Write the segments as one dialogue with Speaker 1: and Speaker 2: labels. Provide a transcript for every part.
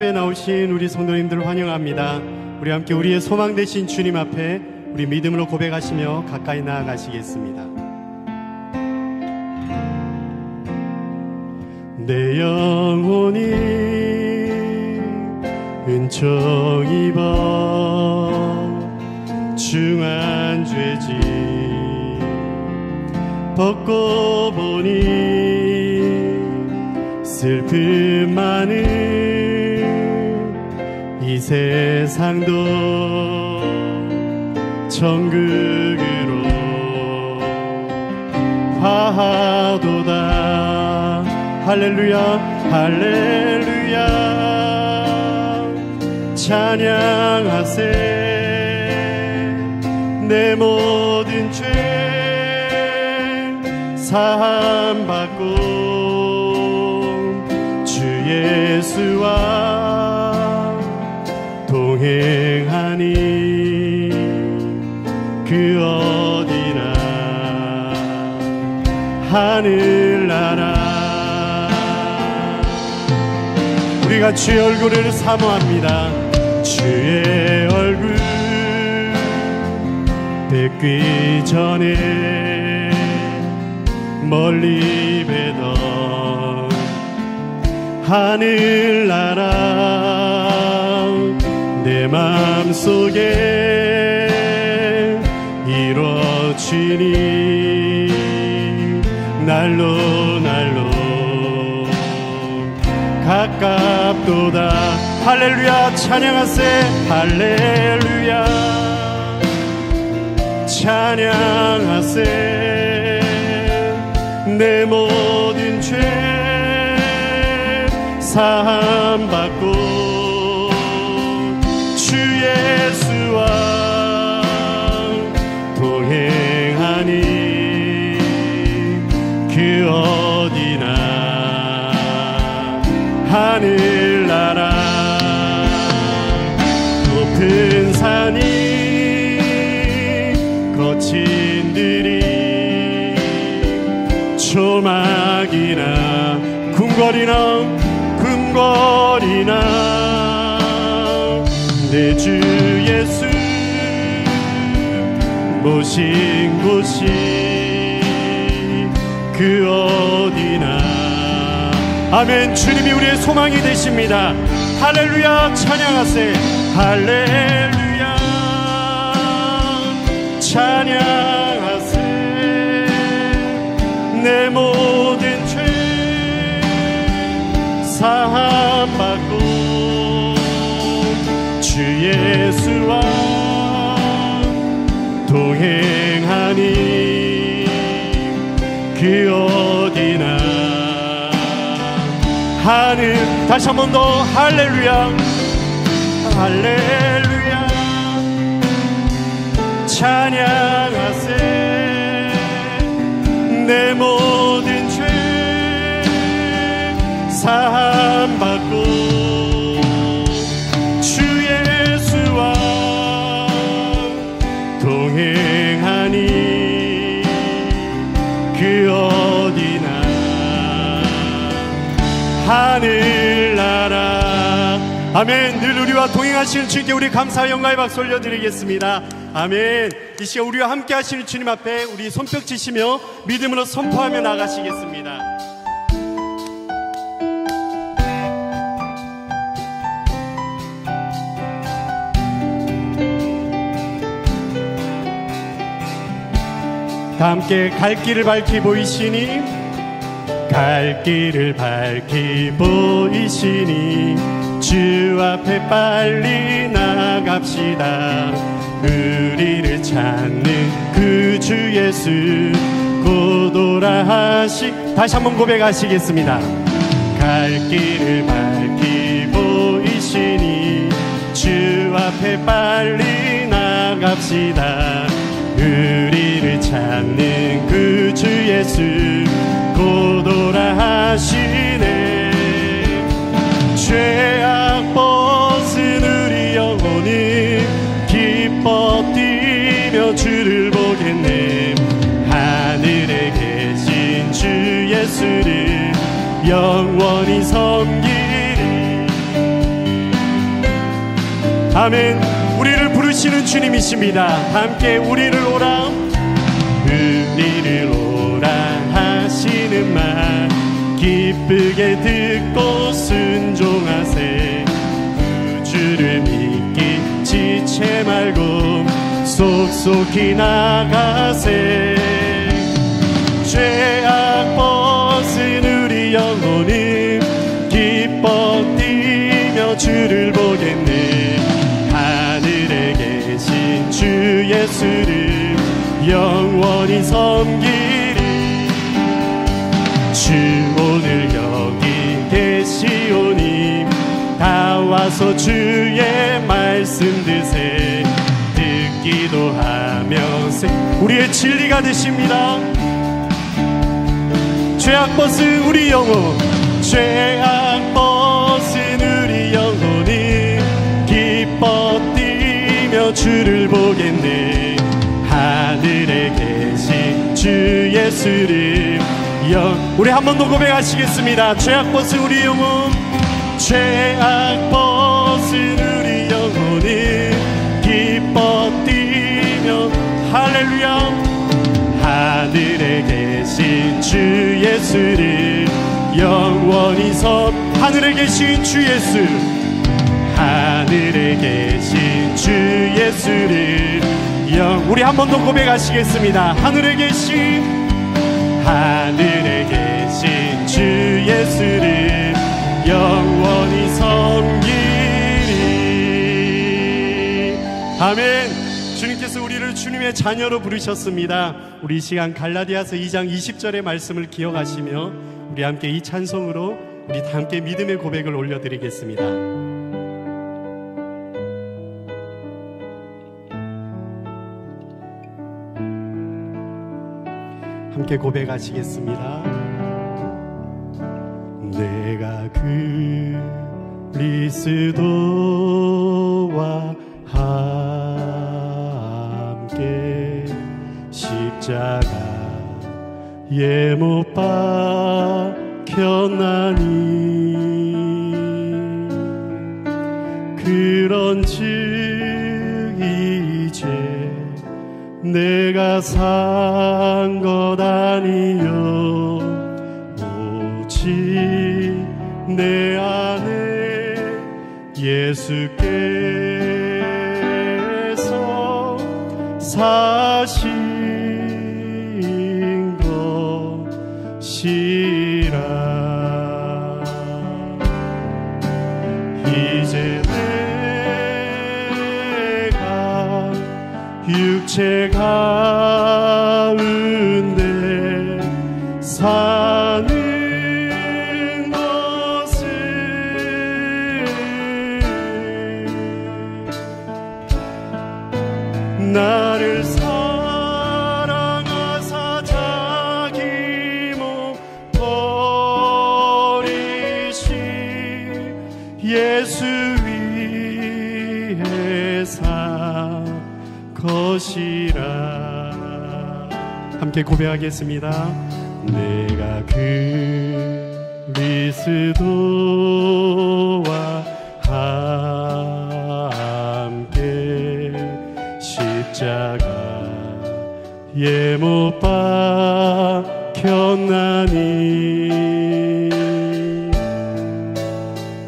Speaker 1: 에 나오신 우리 성도님들 환영합니다. 우리 함께 우리의 소망 되신 주님 앞에 우리 믿음으로 고백하시며 가까이 나아가시겠습니다. 내 영혼이 은총 입어 중한 죄짐 벗고 보니 슬픔 많은 이 세상도 천국으로 화하도다. 할렐루야 할렐루야 찬양하세. 내 모든 죄 사함받고 주 예수와 동행하니 그 어디나 하늘나라. 우리가 주의 얼굴을 사모합니다. 주의 얼굴 뵙기 전에 멀리 뵈던 하늘나라 내 맘속에 이루어지니 날로 날로 가깝도다. 할렐루야 찬양하세. 할렐루야 찬양하세. 내 모든 죄 사함받고 주 예수와 동행하니 그 어디나 하늘나라. 높은 산이 거친 들이 조막이나 궁궐이나 내 주 예수 모신 곳이 그 어디나. 아멘. 주님이 우리의 소망이 되십니다. 할렐루야 찬양하세. 할렐루야 찬양하세. 내 모든 죄 사함받고 주 예수와 동행하니 그 어디나 하늘. 다시 한 번 더 할렐루야 할렐루야 찬양하세. 내 모든 죄 사함받고 주 예수와 동행하니 그 어디나 하늘나라. 아멘. 늘 우리와 동행하시는 주님께 우리 감사와 영광의 박수 올려드리겠습니다. 아멘. 이 시간 우리와 함께 하시는 주님 앞에 우리 손뼉 치시며 믿음으로 선포하며 나가시겠습니다. 다 함께 갈 길을 밝히 보이시니 갈 길을 밝히 보이시니 주 앞에 빨리 나갑시다. 우리를 찾는 그 주 예수 곧 오라 하시. 다시 한번 고백하시겠습니다. 갈 길을 밝히 보이시니 주 앞에 빨리 나갑시다. 우리를 찾는 그 주 예수 곧 오라 하시네. 죄악 벗은 우리 영혼이 기뻐 뛰며 주를 보겠네. 하늘에 계신 주 예수를 영원히 섬기리. 아멘. 우리를 부르시는 주님이십니다. 함께 우리를 오라, 우리를 오라 하시는 말 기쁘게 듣고 순종하세. 주를 믿기 지체 말고 속속히 나가세. 죄악 벗은 우리 영혼은 기뻐 뛰며 주를 보겠네. 하늘에 계신 주 예수를 영원히 섬기리. 주 오늘 여기 계시오니 다 와서 주의 말씀 드세. 듣기도 하면서 우리의 진리가 되십니다. 죄악 벗은 우리 영혼, 죄악 벗은 우리 영혼이 기뻐 뛰며 주를 보겠네. 하늘에 계신 주 예수를 우리 한 번 더 고백하시겠습니다. 죄악 벗은 우리 영혼, 죄악 벗은 우리 영혼이 기뻐 뛰며 할렐루야. 하늘에 계신 주 예수를 영원히 하늘에 계신 주 예수, 하늘에 계신 주 예수를 우리 한 번 더 고백하시겠습니다. 하늘에 계신 주 예수를 영원히 섬기리. 아멘. 주님께서 우리를 주님의 자녀로 부르셨습니다. 우리 이 시간 갈라디아서 2장 20절의 말씀을 기억하시며 우리 함께 이 찬송으로 우리 다 함께 믿음의 고백을 올려드리겠습니다. 함께 고백하시겠습니다. 내가 그리스도와 함께 십자가에 못 박혔나니 그런즉 이제 내가 산 것 아니요 오직 내 안에 예수께서 사신 것이라. 이제 내가 육체 가운데 사는 것을 나를 사랑하사 자기 몸 버리신 예수 위에 산 것이라. 함께 고백하겠습니다. 내가 그리스도와 함께 십자가에 못 박혔나니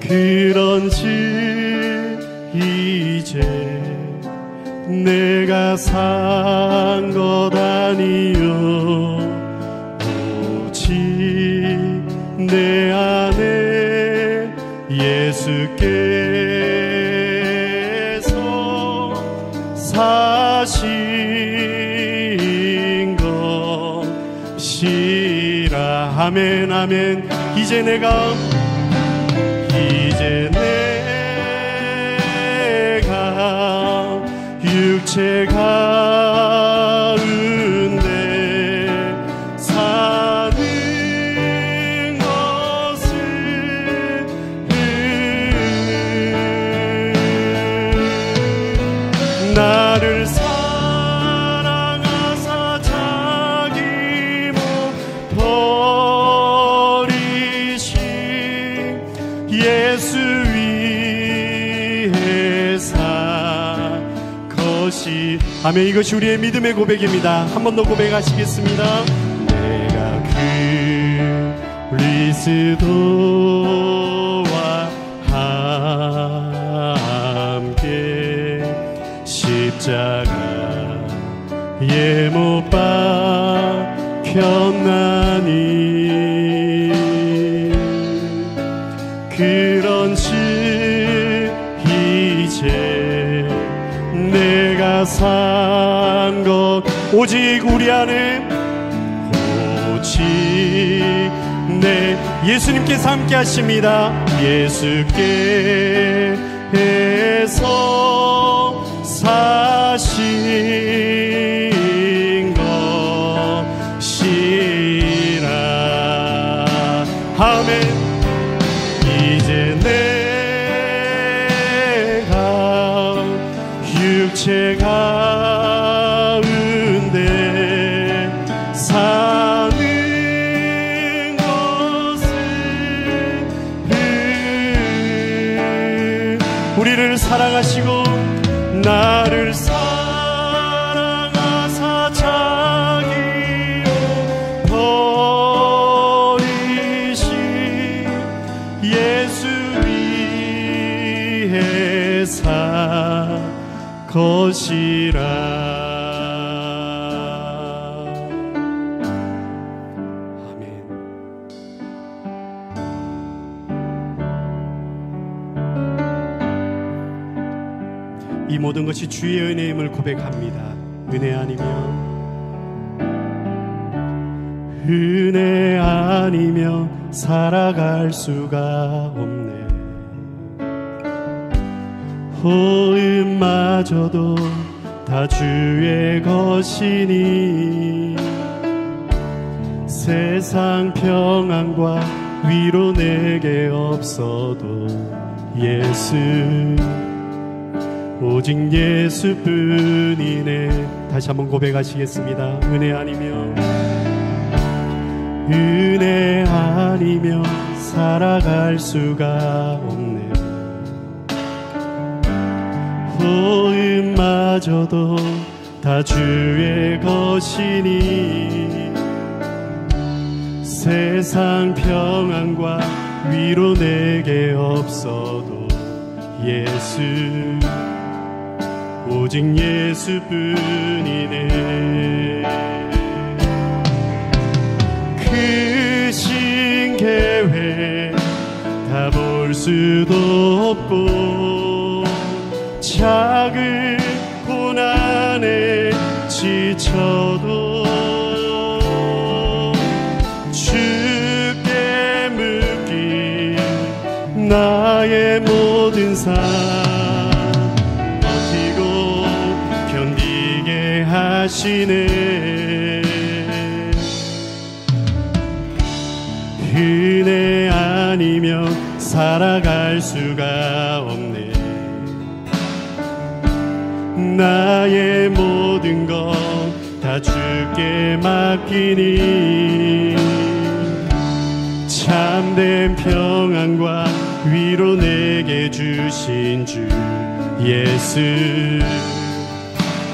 Speaker 1: 그런즉 이제 내가 산 것 아니요 오직 내 안에 예수께서 사신 것이라. 아멘 아멘. 이제 내가 육체 가운데 사는 것을 나를 사랑하사 자기 몸 버리신 예수 위에 사 아멘. 이것이 우리의 믿음의 고백입니다. 한 번 더 고백하시겠습니다. 내가 그리스도와 함께 십자가에 못 박혔나니 그런즉 이제 내가 산 것 오직 우리 안에 오직 내 예수님께서 함께 하십니다. 예수께서 사신 것이라. 아멘. 이제 내가 육체 가운데 사는 것은 우리를 사랑하시고 나를 사랑하사 자기를 버리신 예수 위에 산 것이라. 이 모든 것이 주의 은혜임을 고백합니다. 은혜 아니면 살아갈 수가 없네. 호흡마저도 다 주의 것이니 세상 평안과 위로 내게 없어도 예수 오직 예수뿐이네. 다시 한번 고백하시겠습니다. 은혜 아니면 살아갈 수가 없네. 호흡마저도 다 주의 것이니 세상 평안과 위로 내게 없어도 예수 오직 예수뿐이네. 크신 계획 다 볼 수도 없고 작은 고난에 지쳐도 주께 묶인 나의 모든 삶 버티고 견디게 하시네. 은혜 아니면 살아갈 수가 없네. 나의 모든 것 다 주께 맡기니 참된 평안과 위로 내게 주신 주 예수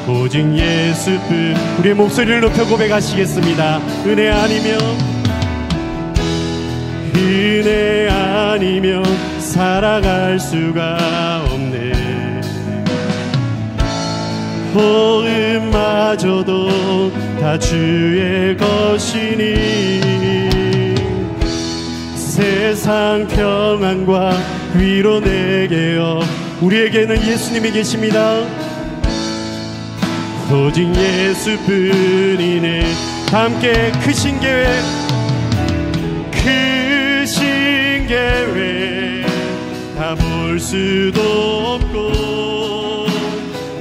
Speaker 1: 오직 예수뿐. 우리의 목소리를 높여 고백하시겠습니다. 은혜 아니면 살아갈 수가 없네. 호흡마저도 다 주의 것이니 세상 평안과 위로 내게 우리에게는 예수님이 계십니다. 오직 예수뿐이네. 함께 크신 계획 다 볼 수도 없고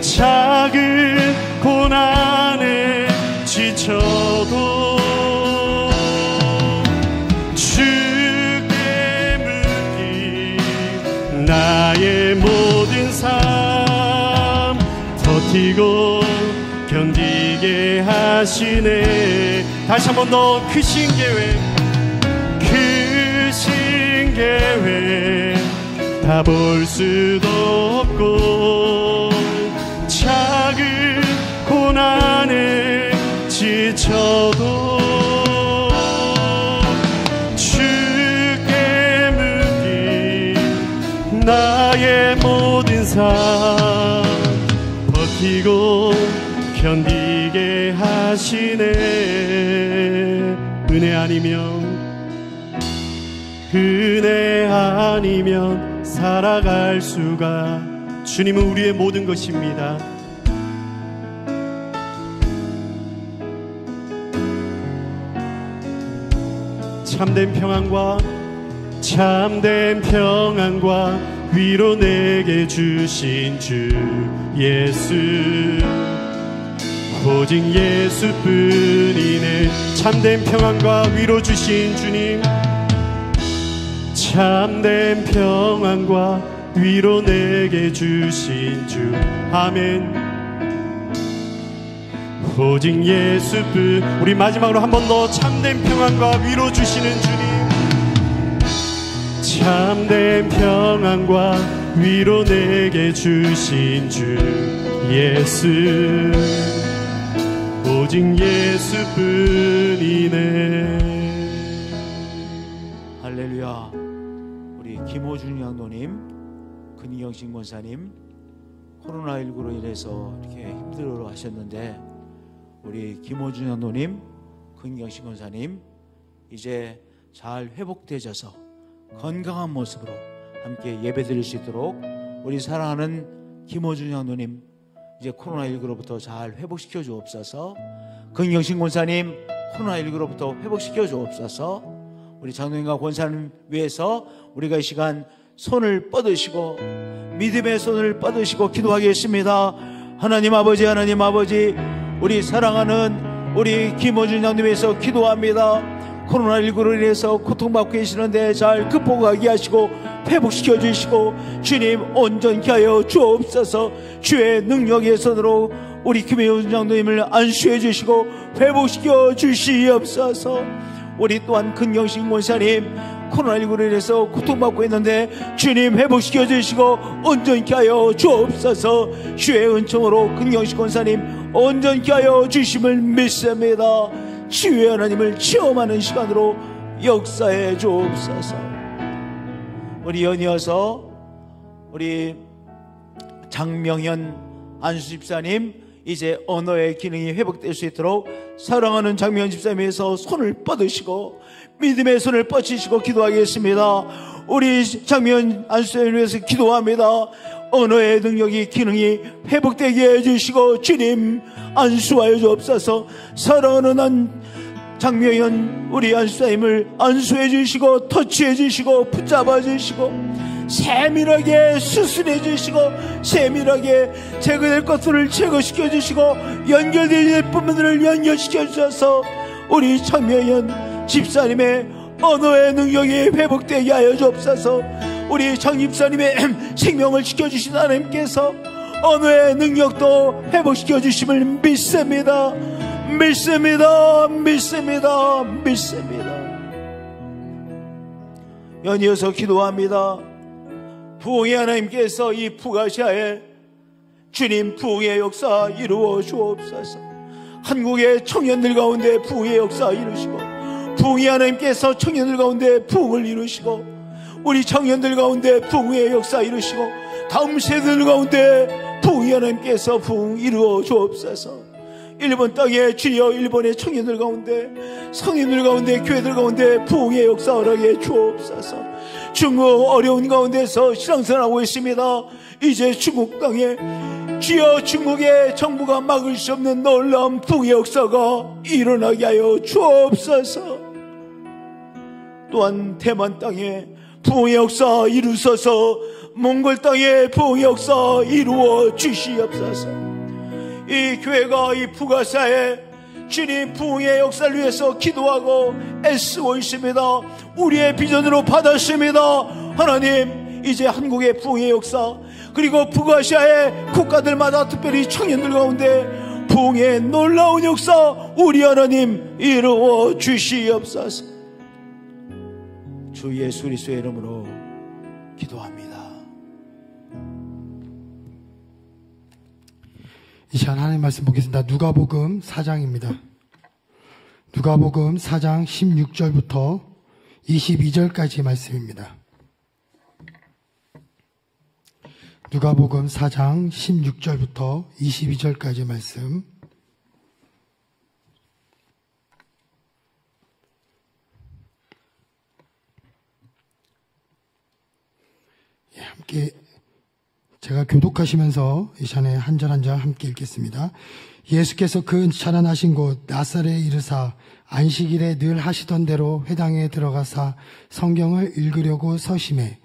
Speaker 1: 작은 고난에 지쳐도 주께 묶인 나의 모든 삶 버티고 견디게 하시네. 다시 한 번 더 크신 계획 다 볼 수도 없고 작은 나의 모든 삶 버티고 견디게 하시네. 은혜 아니면 살아갈 수가. 주님은 우리의 모든 것입니다. 참된 평안과 위로 내게 주신 주 예수, 오직 예수뿐이네. 참된 평안과 위로 주신 주님, 참된 평안과 위로 내게 주신 주. 아멘. 오직 예수뿐. 우리 마지막으로 한 번 더 참된 평안과 위로 주시는 주님, 참된 평안과 위로 내게 주신 주 예수, 오직 예수뿐이네.
Speaker 2: 할렐루야. 우리 김호준 장로님, 근경신 권사님 코로나19로 인해서 이렇게 힘들어 하셨는데, 우리 김호준 장로님, 근경신 권사님 이제 잘 회복되셔서 건강한 모습으로 함께 예배드릴 수 있도록 우리 사랑하는 김호준 장로님 이제 코로나19로부터 잘 회복시켜 주옵소서. 근경신 권사님 코로나19로부터 회복시켜 주옵소서. 우리 장로님과 권사님 위해서 우리가 이 시간 손을 뻗으시고 믿음의 손을 뻗으시고 기도하겠습니다. 하나님 아버지, 하나님 아버지, 우리 사랑하는 우리 김호준 장로님 위해서 기도합니다. 코로나19로 인해서 고통받고 계시는데 잘 극복하게 하시고 회복시켜 주시고 주님 온전케 하여 주옵소서. 주의 능력의 손으로 우리 김호준 장로님을 안수해 주시고 회복시켜 주시옵소서. 우리 또한 근경신 권사님 코로나19로 인해서 고통받고 있는데 주님 회복시켜 주시고 온전케 하여 주옵소서. 주의 은총으로 근경신 권사님 온전케 하여 주심을 믿습니다. 주의 하나님을 체험하는 시간으로 역사해 주옵소서. 우리 연이어서 우리 장명현 안수집사님 이제 언어의 기능이 회복될 수 있도록 사랑하는 장명현 집사님에서 손을 뻗으시고 믿음의 손을 뻗치시고 기도하겠습니다. 우리 장명현 안수집사님을 위해서 기도합니다. 언어의 능력이 기능이 회복되게 해주시고 주님 안수하여 주옵소서. 사랑하는 장명현 우리 안수사님을 안수해 주시고 터치해 주시고 붙잡아 주시고 세밀하게 수술해 주시고 세밀하게 제거될 것들을 제거시켜 주시고 연결될 부분들을 연결시켜 주셔서 우리 장명현 집사님의 언어의 능력이 회복되게 하여 주옵소서. 우리 장 집사님의 생명을 지켜주신 하나님께서 언어의 능력도 회복시켜 주심을 믿습니다. 믿습니다. 믿습니다. 믿습니다. 연이어서 기도합니다. 부흥의 하나님께서 이 북아시아에 주님 부흥의 역사 이루어 주옵소서. 한국의 청년들 가운데 부흥의 역사 이루시고 부흥의 하나님께서 청년들 가운데 부흥을 이루시고 우리 청년들 가운데 부흥의 역사 이루시고 다음 세대들 가운데 부흥의 하나님께서 부흥 이루어 주옵소서. 일본 땅에 주여 일본의 청년들 가운데 성인들 가운데 교회들 가운데 부흥의 역사 허락해 주옵소서. 중국 어려운 가운데서 신앙생활하고 있습니다. 이제 중국 땅에 주여 중국의 정부가 막을 수 없는 놀라운 부흥의 역사가 일어나게 하여 주옵소서. 또한 대만 땅에 부흥의 역사 이루소서. 몽골 땅에 부흥의 역사 이루어 주시옵소서. 이 교회가 이 북아시아에 주님 부흥의 역사를 위해서 기도하고 애쓰고 있습니다. 우리의 비전으로 받았습니다. 하나님 이제 한국의 부흥의 역사 그리고 북아시아의 국가들마다 특별히 청년들 가운데 부흥의 놀라운 역사 우리 하나님 이루어 주시옵소서. 주 예수 그리스도의 이름으로 기도합니다.
Speaker 3: 이 시간 하나님 말씀 보겠습니다. 누가복음 4장입니다. 누가복음 4장 16절부터 22절까지 말씀입니다. 누가복음 4장 16절부터 22절까지 말씀. 함께 제가 교독하시면서 이 시간에 한 절 한 절 함께 읽겠습니다. 예수께서 그 자라나신 곳 나사렛에 이르사 안식일에 늘 하시던 대로 회당에 들어가사 성경을 읽으려고 서심해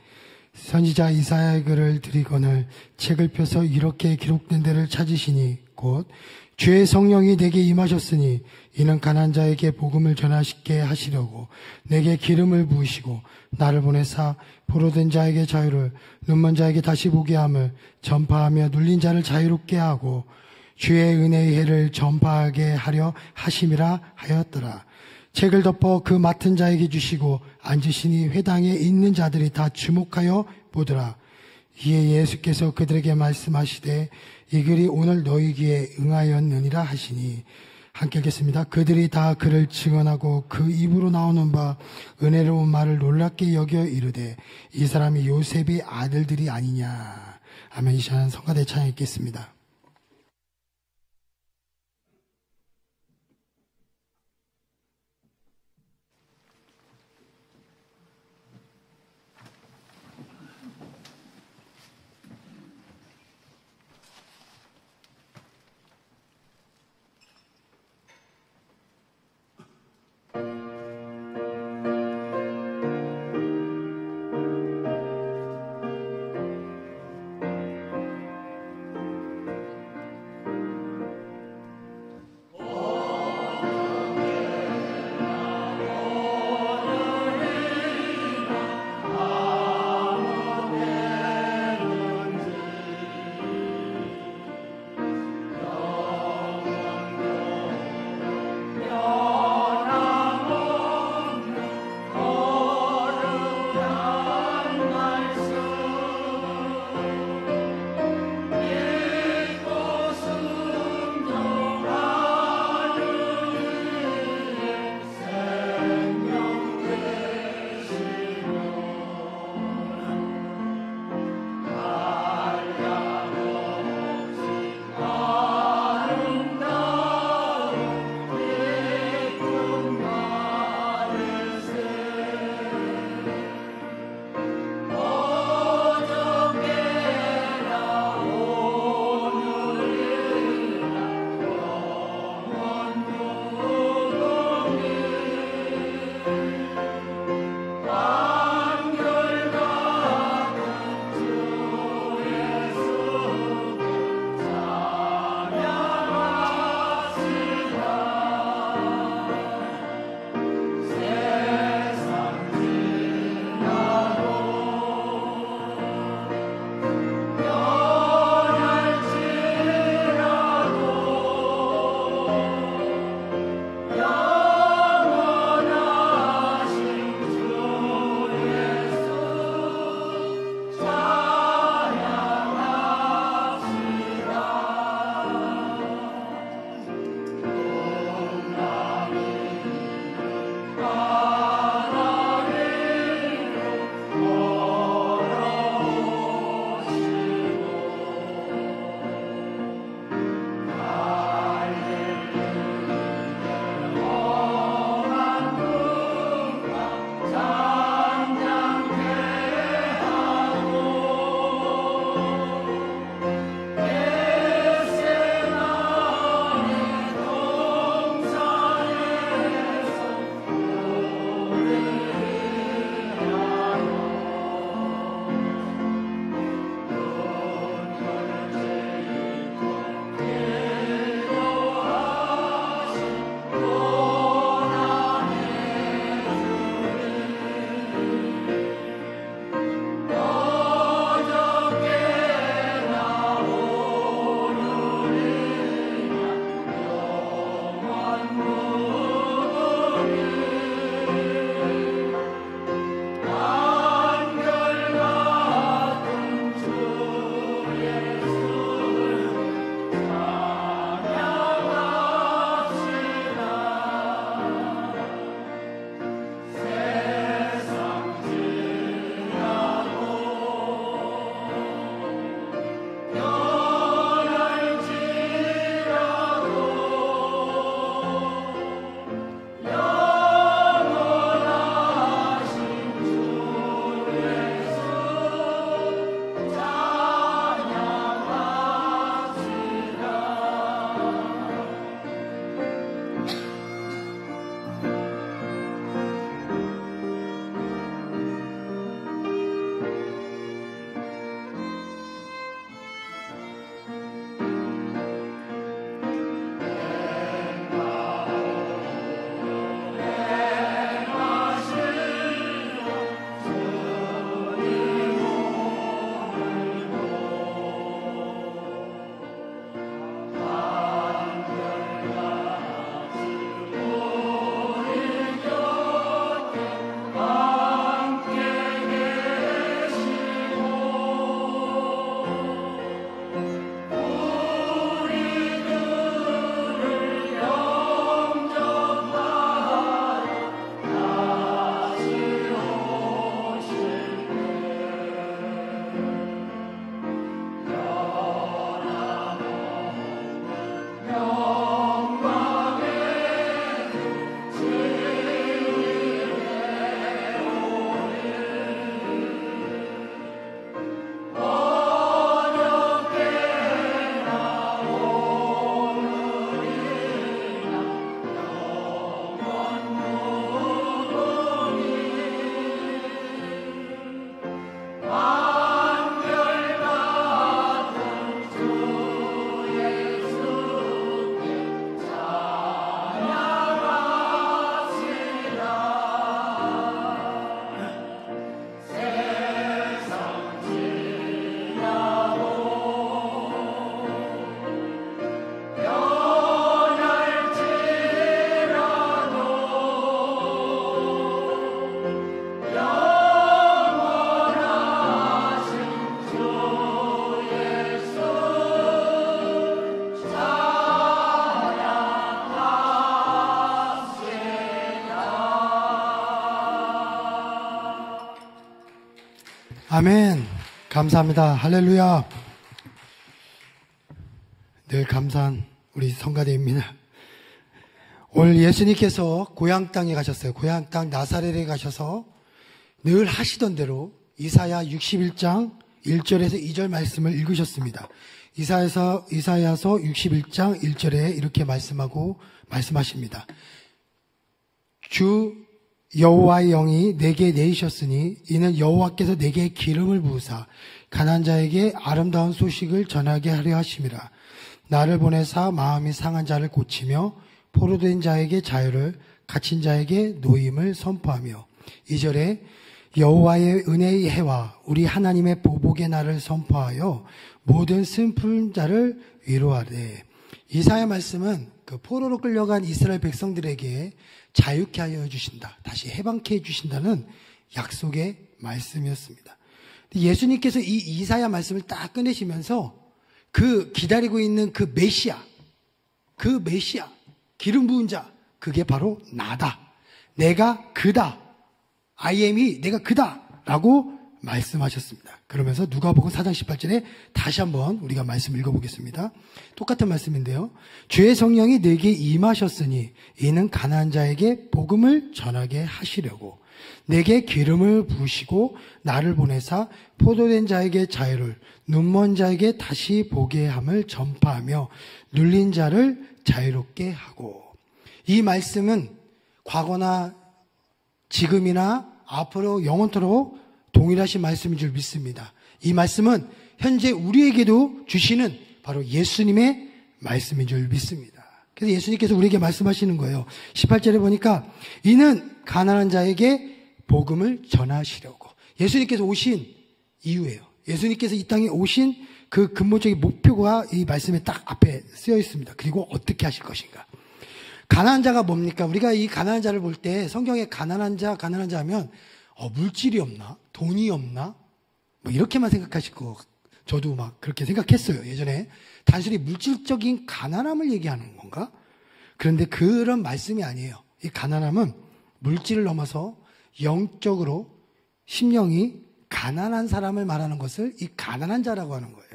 Speaker 3: 선지자 이사야의 글을 들이거늘 책을 펴서 이렇게 기록된 데를 찾으시니 곧 주의 성령이 내게 임하셨으니 이는 가난한 자에게 복음을 전하시게 하시려고 내게 기름을 부으시고 나를 보내사 포로된 자에게 자유를 눈먼 자에게 다시 보게 함을 전파하며 눌린 자를 자유롭게 하고 주의 은혜의 해를 전파하게 하려 하심이라 하였더라. 책을 덮어 그 맡은 자에게 주시고 앉으시니 회당에 있는 자들이 다 주목하여 보더라. 이에 예수께서 그들에게 말씀하시되 이 글이 오늘 너희 귀에 응하였느니라 하시니 함께 읽겠습니다. 그들이 다 그를 증언하고 그 입으로 나오는 바 은혜로운 말을 놀랍게 여겨 이르되 이 사람이 요셉의 아들들이 아니냐. 아멘. 이 시간 성가대 찬양 읽겠습니다. 아멘. 감사합니다. 할렐루야. 늘 감사한 우리 성가대입니다. 오늘 예수님께서 고향 땅에 가셨어요. 고향 땅 나사렛에 가셔서 늘 하시던 대로 이사야 61장 1절에서 2절 말씀을 읽으셨습니다. 이사야서 61장 1절에 이렇게 말씀하십니다. 주 여호와의 영이 내게 내리셨으니 이는 여호와께서 내게 기름을 부으사 가난한 자에게 아름다운 소식을 전하게 하려 하심이라. 나를 보내사 마음이 상한 자를 고치며 포로된 자에게 자유를, 갇힌 자에게 노임을 선포하며. 2절에 여호와의 은혜의 해와 우리 하나님의 보복의 날을 선포하여 모든 슬픈 자를 위로하되. 이사야 말씀은 그 포로로 끌려간 이스라엘 백성들에게 자유케 하여 주신다, 다시 해방케 해주신다는 약속의 말씀이었습니다. 예수님께서 이 이사야 말씀을 딱 꺼내시면서 그 기다리고 있는 그 메시아, 기름 부은 자, 그게 바로 나다. 내가 그다. I am이 내가 그다. 라고 말씀하셨습니다. 그러면서 누가복음 4장 18절에 다시 한번 우리가 말씀 읽어보겠습니다. 똑같은 말씀인데요. 주의 성령이 내게 임하셨으니 이는 가난한 자에게 복음을 전하게 하시려고 내게 기름을 부으시고 나를 보내사 포도된 자에게 자유를, 눈먼 자에게 다시 보게 함을 전파하며 눌린 자를 자유롭게 하고. 이 말씀은 과거나 지금이나 앞으로 영원토록 동일하신 말씀인 줄 믿습니다. 이 말씀은 현재 우리에게도 주시는 바로 예수님의 말씀인 줄 믿습니다. 그래서 예수님께서 우리에게 말씀하시는 거예요. 18절에 보니까 이는 가난한 자에게 복음을 전하시려고. 예수님께서 오신 이유예요. 예수님께서 이 땅에 오신 그 근본적인 목표가 이 말씀에 딱 앞에 쓰여 있습니다. 그리고 어떻게 하실 것인가. 가난한 자가 뭡니까? 우리가 이 가난한 자를 볼 때 성경에 가난한 자 하면 물질이 없나? 돈이 없나? 뭐 이렇게만 생각하시고, 저도 막 그렇게 생각했어요. 예전에 단순히 물질적인 가난함을 얘기하는 건가? 그런데 그런 말씀이 아니에요. 이 가난함은 물질을 넘어서 영적으로 심령이 가난한 사람을 말하는 것을 이 가난한 자라고 하는 거예요.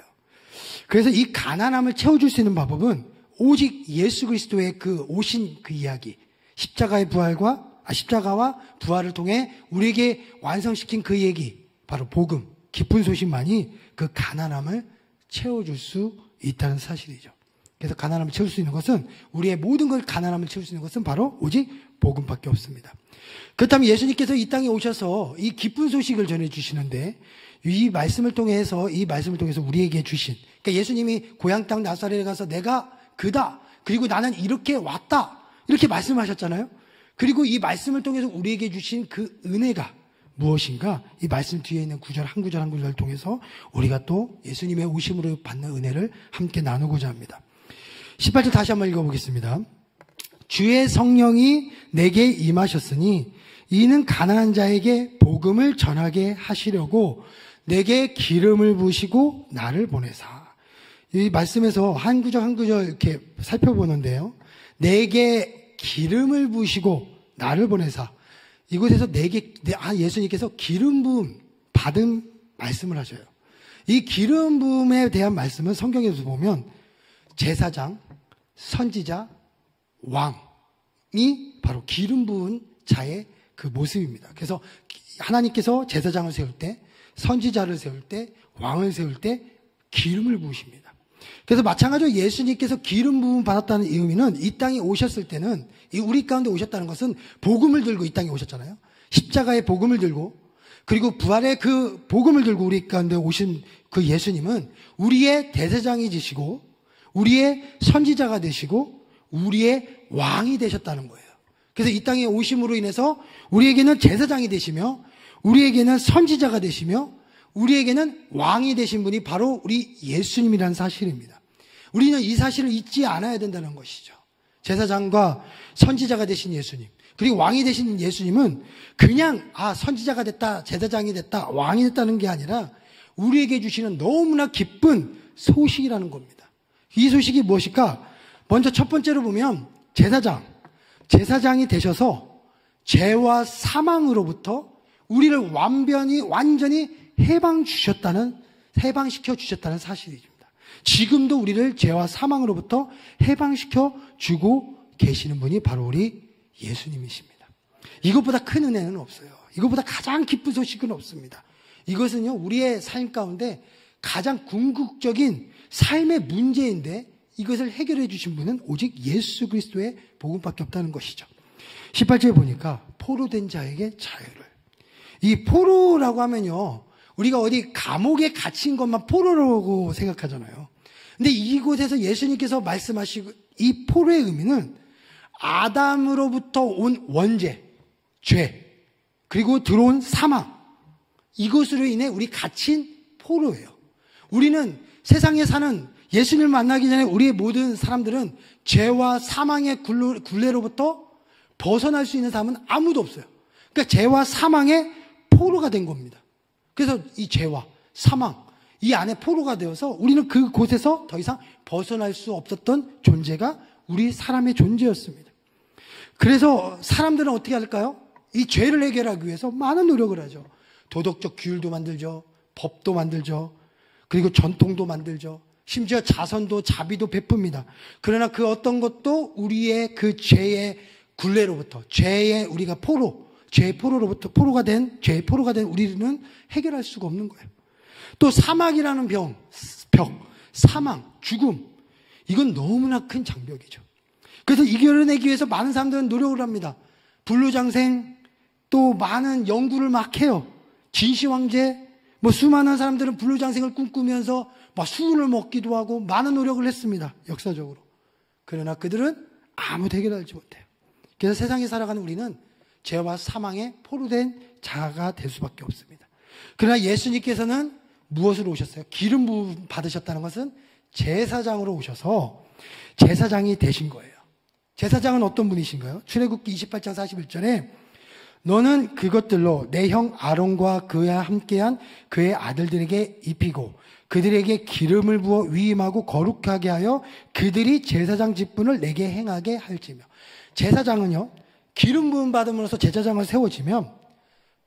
Speaker 3: 그래서 이 가난함을 채워줄 수 있는 방법은 오직 예수 그리스도의 그 오신 그 이야기, 십자가와 부활을 통해 우리에게 완성시킨 그 얘기, 바로 복음, 기쁜 소식만이 그 가난함을 채워줄 수 있다는 사실이죠. 그래서 가난함을 채울 수 있는 것은, 우리의 모든 걸 가난함을 채울 수 있는 것은 바로 오직 복음밖에 없습니다. 그렇다면 예수님께서 이 땅에 오셔서 이 기쁜 소식을 전해주시는데, 이 말씀을 통해서 우리에게 주신, 그러니까 예수님이 고향 땅 나사렛에 가서 내가 그다, 그리고 나는 이렇게 왔다, 이렇게 말씀하셨잖아요. 그리고 이 말씀을 통해서 우리에게 주신 그 은혜가 무엇인가? 이 말씀 뒤에 있는 구절 한 구절을 통해서 우리가 또 예수님의 오심으로 받는 은혜를 함께 나누고자 합니다. 18절 다시 한번 읽어보겠습니다. 주의 성령이 내게 임하셨으니 이는 가난한 자에게 복음을 전하게 하시려고 내게 기름을 부으시고 나를 보내사. 이 말씀에서 한 구절 이렇게 살펴보는데요. 내게 기름을 부으시고 나를 보내사. 이곳에서 예수님께서 기름 부음 받은 말씀을 하셔요. 이 기름 부음에 대한 말씀은 성경에서 보면 제사장, 선지자, 왕이 바로 기름 부은 자의 그 모습입니다. 그래서 하나님께서 제사장을 세울 때, 선지자를 세울 때, 왕을 세울 때 기름을 부으십니다. 그래서 마찬가지로 예수님께서 기름 부음 받았다는 의미는, 이 땅에 오셨을 때는, 우리 가운데 오셨다는 것은 복음을 들고 이 땅에 오셨잖아요. 십자가의 복음을 들고, 그리고 부활의 그 복음을 들고 우리 가운데 오신 그 예수님은 우리의 대제장이 되시고, 우리의 선지자가 되시고, 우리의 왕이 되셨다는 거예요. 그래서 이 땅에 오심으로 인해서 우리에게는 제사장이 되시며, 우리에게는 선지자가 되시며, 우리에게는 왕이 되신 분이 바로 우리 예수님이라는 사실입니다. 우리는 이 사실을 잊지 않아야 된다는 것이죠. 제사장과 선지자가 되신 예수님, 그리고 왕이 되신 예수님은 그냥 선지자가 됐다, 제사장이 됐다, 왕이 됐다는 게 아니라 우리에게 주시는 너무나 기쁜 소식이라는 겁니다. 이 소식이 무엇일까? 먼저 첫 번째로 보면 제사장이 되셔서 죄와 사망으로부터 우리를 완전히 해방시켜 주셨다는 사실입니다. 지금도 우리를 죄와 사망으로부터 해방시켜 주고 계시는 분이 바로 우리 예수님이십니다. 이것보다 큰 은혜는 없어요. 이것보다 가장 기쁜 소식은 없습니다. 이것은요, 우리의 삶 가운데 가장 궁극적인 삶의 문제인데 이것을 해결해 주신 분은 오직 예수 그리스도의 복음밖에 없다는 것이죠. 18절에 보니까 포로된 자에게 자유를. 이 포로라고 하면요, 우리가 어디 감옥에 갇힌 것만 포로라고 생각하잖아요. 근데 이곳에서 예수님께서 말씀하시고 이 포로의 의미는 아담으로부터 온 원죄, 죄, 그리고 들어온 사망, 이것으로 인해 우리 갇힌 포로예요. 우리는 세상에 사는 예수님을 만나기 전에 우리의 모든 사람들은 죄와 사망의 굴레로부터 벗어날 수 있는 사람은 아무도 없어요. 그러니까 죄와 사망의 포로가 된 겁니다. 그래서 이 죄와 사망, 이 안에 포로가 되어서 우리는 그곳에서 더 이상 벗어날 수 없었던 존재가 우리 사람의 존재였습니다. 그래서 사람들은 어떻게 할까요? 이 죄를 해결하기 위해서 많은 노력을 하죠. 도덕적 규율도 만들죠. 법도 만들죠. 그리고 전통도 만들죠. 심지어 자선도 자비도 베풉니다. 그러나 그 어떤 것도 우리의 그 죄의 굴레로부터, 죄의 우리가 죄의 포로로부터 죄의 포로가 된 우리는 해결할 수가 없는 거예요. 또 사막이라는 사망, 죽음, 이건 너무나 큰 장벽이죠. 그래서 이겨내기 위해서 많은 사람들은 노력을 합니다. 불로장생, 또 많은 연구를 막 해요. 진시황제, 수많은 사람들은 불로장생을 꿈꾸면서 술을 먹기도 하고 많은 노력을 했습니다. 역사적으로. 그러나 그들은 아무도 해결하지 못해요. 그래서 세상에 살아가는 우리는 죄와 사망에 포로된 자가 될 수밖에 없습니다. 그러나 예수님께서는 무엇으로 오셨어요? 기름 부음 받으셨다는 것은 제사장으로 오셔서 제사장이 되신 거예요. 제사장은 어떤 분이신가요? 출애굽기 28장 41절에 너는 그것들로 내 형 아론과 그와 함께한 그의 아들들에게 입히고 그들에게 기름을 부어 위임하고 거룩하게 하여 그들이 제사장 직분을 내게 행하게 할지며. 제사장은요, 기름 부음 받음으로써 제사장을 세워지면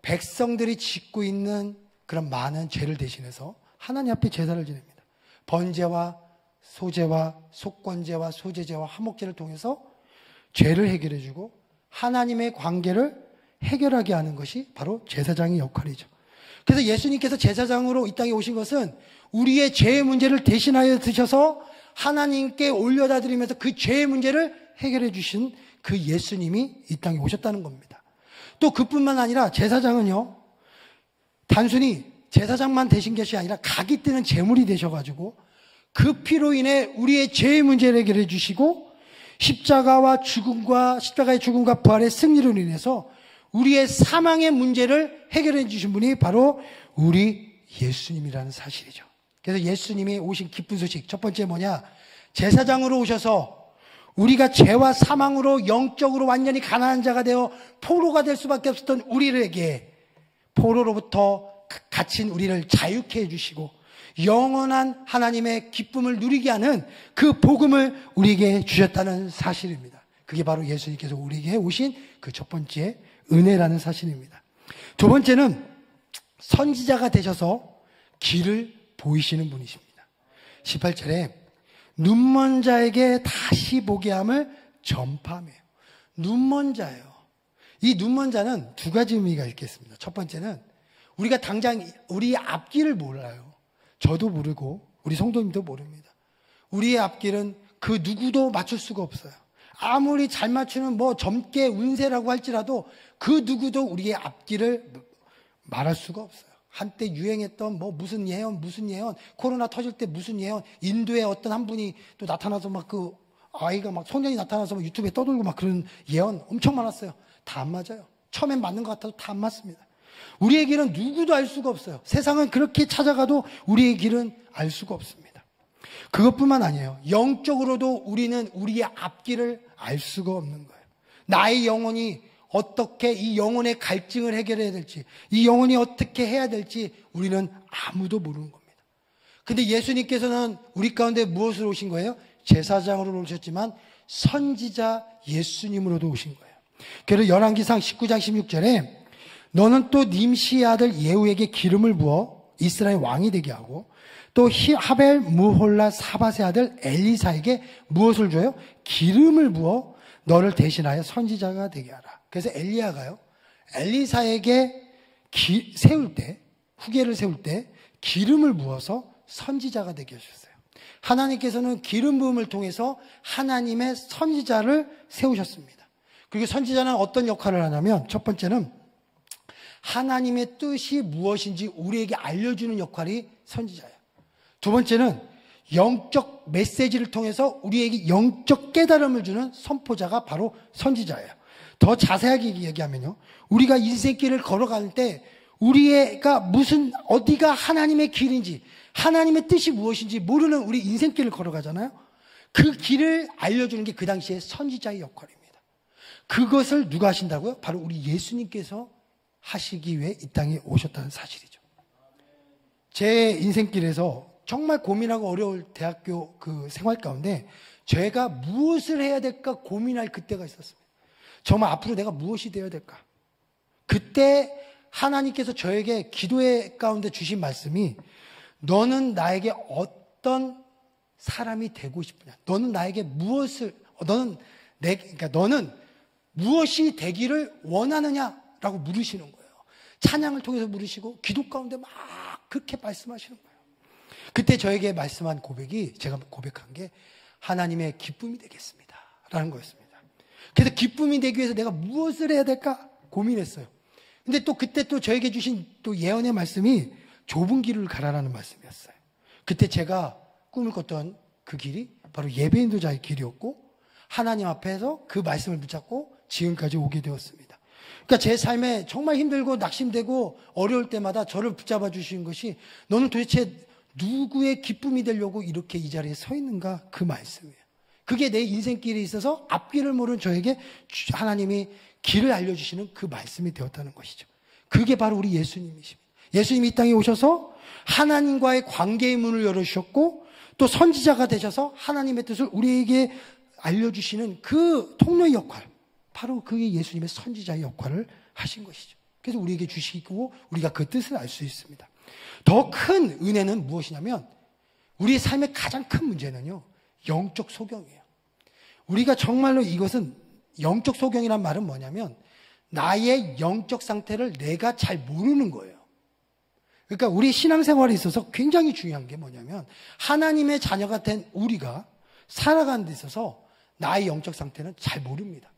Speaker 3: 백성들이 짓고 있는 그런 많은 죄를 대신해서 하나님 앞에 제사를 지냅니다. 번제와 소제와 속건제와 소제제와 화목제를 통해서 죄를 해결해주고 하나님의 관계를 해결하게 하는 것이 바로 제사장의 역할이죠. 그래서 예수님께서 제사장으로 이 땅에 오신 것은 우리의 죄의 문제를 대신하여 드셔서 하나님께 올려다 드리면서 그 죄의 문제를 해결해 주신 그 예수님이 이 땅에 오셨다는 겁니다. 또 그뿐만 아니라 제사장은요, 단순히 제사장만 되신 것이 아니라 각이 뜨는 제물이 되셔가지고 그 피로 인해 우리의 죄의 문제를 해결해 주시고 십자가의 죽음과 부활의 승리로 인해서 우리의 사망의 문제를 해결해 주신 분이 바로 우리 예수님이라는 사실이죠. 그래서 예수님이 오신 기쁜 소식, 첫 번째 뭐냐? 제사장으로 오셔서 우리가 죄와 사망으로 영적으로 완전히 가난한 자가 되어 포로가 될 수밖에 없었던 우리에게 포로로부터 갇힌 우리를 자유케 해주시고 영원한 하나님의 기쁨을 누리게 하는 그 복음을 우리에게 주셨다는 사실입니다. 그게 바로 예수님께서 우리에게 오신 그 첫 번째 은혜라는 사실입니다. 두 번째는 선지자가 되셔서 길을 보이시는 분이십니다. 18절에 눈먼 자에게 다시 보게 함을 전파하며. 눈먼 자예요. 이 눈먼 자는 두 가지 의미가 있겠습니다. 첫 번째는 우리가 당장 우리의 앞길을 몰라요. 저도 모르고 우리 성도님도 모릅니다. 우리의 앞길은 그 누구도 맞출 수가 없어요. 아무리 잘 맞추는 젊게 운세라고 할지라도 그 누구도 우리의 앞길을 말할 수가 없어요. 한때 유행했던 무슨 예언, 코로나 터질 때 무슨 예언, 인도에 어떤 한 분이 또 나타나서 그 아이가 소년이 나타나서 유튜브에 떠돌고 그런 예언 엄청 많았어요. 다 안 맞아요. 처음엔 맞는 것 같아도 다 안 맞습니다. 우리의 길은 누구도 알 수가 없어요. 세상은 그렇게 찾아가도 우리의 길은 알 수가 없습니다. 그것뿐만 아니에요. 영적으로도 우리는 우리의 앞길을 알 수가 없는 거예요. 나의 영혼이 어떻게 이 영혼의 갈증을 해결해야 될지, 이 영혼이 어떻게 해야 될지 우리는 아무도 모르는 겁니다. 근데 예수님께서는 우리 가운데 무엇으로 오신 거예요? 제사장으로 오셨지만 선지자 예수님으로도 오신 거예요. 그래서 열왕기상 19장 16절에 너는 또 님시의 아들 예후에게 기름을 부어 이스라엘 왕이 되게 하고 또 하벨 무홀라 사밧의 아들 엘리사에게 무엇을 줘요? 기름을 부어 너를 대신하여 선지자가 되게 하라. 그래서 엘리야가요, 엘리사에게 세울 때, 후계를 세울 때 기름을 부어서 선지자가 되게 하셨어요. 하나님께서는 기름 부음을 통해서 하나님의 선지자를 세우셨습니다. 그리고 선지자는 어떤 역할을 하냐면, 첫 번째는 하나님의 뜻이 무엇인지 우리에게 알려주는 역할이 선지자예요. 두 번째는 영적 메시지를 통해서 우리에게 영적 깨달음을 주는 선포자가 바로 선지자예요. 더 자세하게 얘기하면요, 우리가 인생길을 걸어갈 때 우리가 어디가 하나님의 길인지, 하나님의 뜻이 무엇인지 모르는 우리 인생길을 걸어가잖아요. 그 길을 알려주는 게 그 당시에 선지자의 역할입니다. 그것을 누가 하신다고요? 바로 우리 예수님께서 하시기 위해 이 땅에 오셨다는 사실이죠. 제 인생길에서 정말 고민하고 어려울 대학교 그 생활 가운데 제가 무엇을 해야 될까 고민할 그때가 있었습니다. 정말 앞으로 내가 무엇이 되어야 될까? 그때 하나님께서 저에게 기도의 가운데 주신 말씀이, 너는 나에게 어떤 사람이 되고 싶으냐? 너는 나에게 너는 무엇이 되기를 원하느냐라고 물으시는 거예요. 찬양을 통해서 물으시고 기도 가운데 막 그렇게 말씀하시는 거예요. 그때 저에게 말씀한 고백이, 제가 고백한 게 하나님의 기쁨이 되겠습니다 라는 거였습니다. 그래서 기쁨이 되기 위해서 내가 무엇을 해야 될까 고민했어요. 근데 또 그때 또 저에게 주신 또 예언의 말씀이 좁은 길을 가라라는 말씀이었어요. 그때 제가 꿈을 꿨던 그 길이 바로 예배 인도자의 길이었고, 하나님 앞에서 그 말씀을 붙잡고 지금까지 오게 되었습니다. 그러니까 제 삶에 정말 힘들고 낙심되고 어려울 때마다 저를 붙잡아 주신 것이, 너는 도대체 누구의 기쁨이 되려고 이렇게 이 자리에 서 있는가, 그 말씀이에요. 그게 내 인생길에 있어서 앞길을 모르는 저에게 하나님이 길을 알려주시는 그 말씀이 되었다는 것이죠. 그게 바로 우리 예수님이십니다. 예수님이 이 땅에 오셔서 하나님과의 관계의 문을 열어주셨고, 또 선지자가 되셔서 하나님의 뜻을 우리에게 알려주시는 그 통로의 역할, 바로 그게 예수님의 선지자의 역할을 하신 것이죠. 그래서 우리에게 주시고 우리가 그 뜻을 알 수 있습니다. 더 큰 은혜는 무엇이냐면, 우리의 삶의 가장 큰 문제는요, 영적 소경이에요. 우리가 정말로 이것은, 영적 소경이란 말은 뭐냐면 나의 영적 상태를 내가 잘 모르는 거예요. 그러니까 우리 신앙생활에 있어서 굉장히 중요한 게 뭐냐면, 하나님의 자녀가 된 우리가 살아가는 데 있어서 나의 영적 상태는 잘 모릅니다.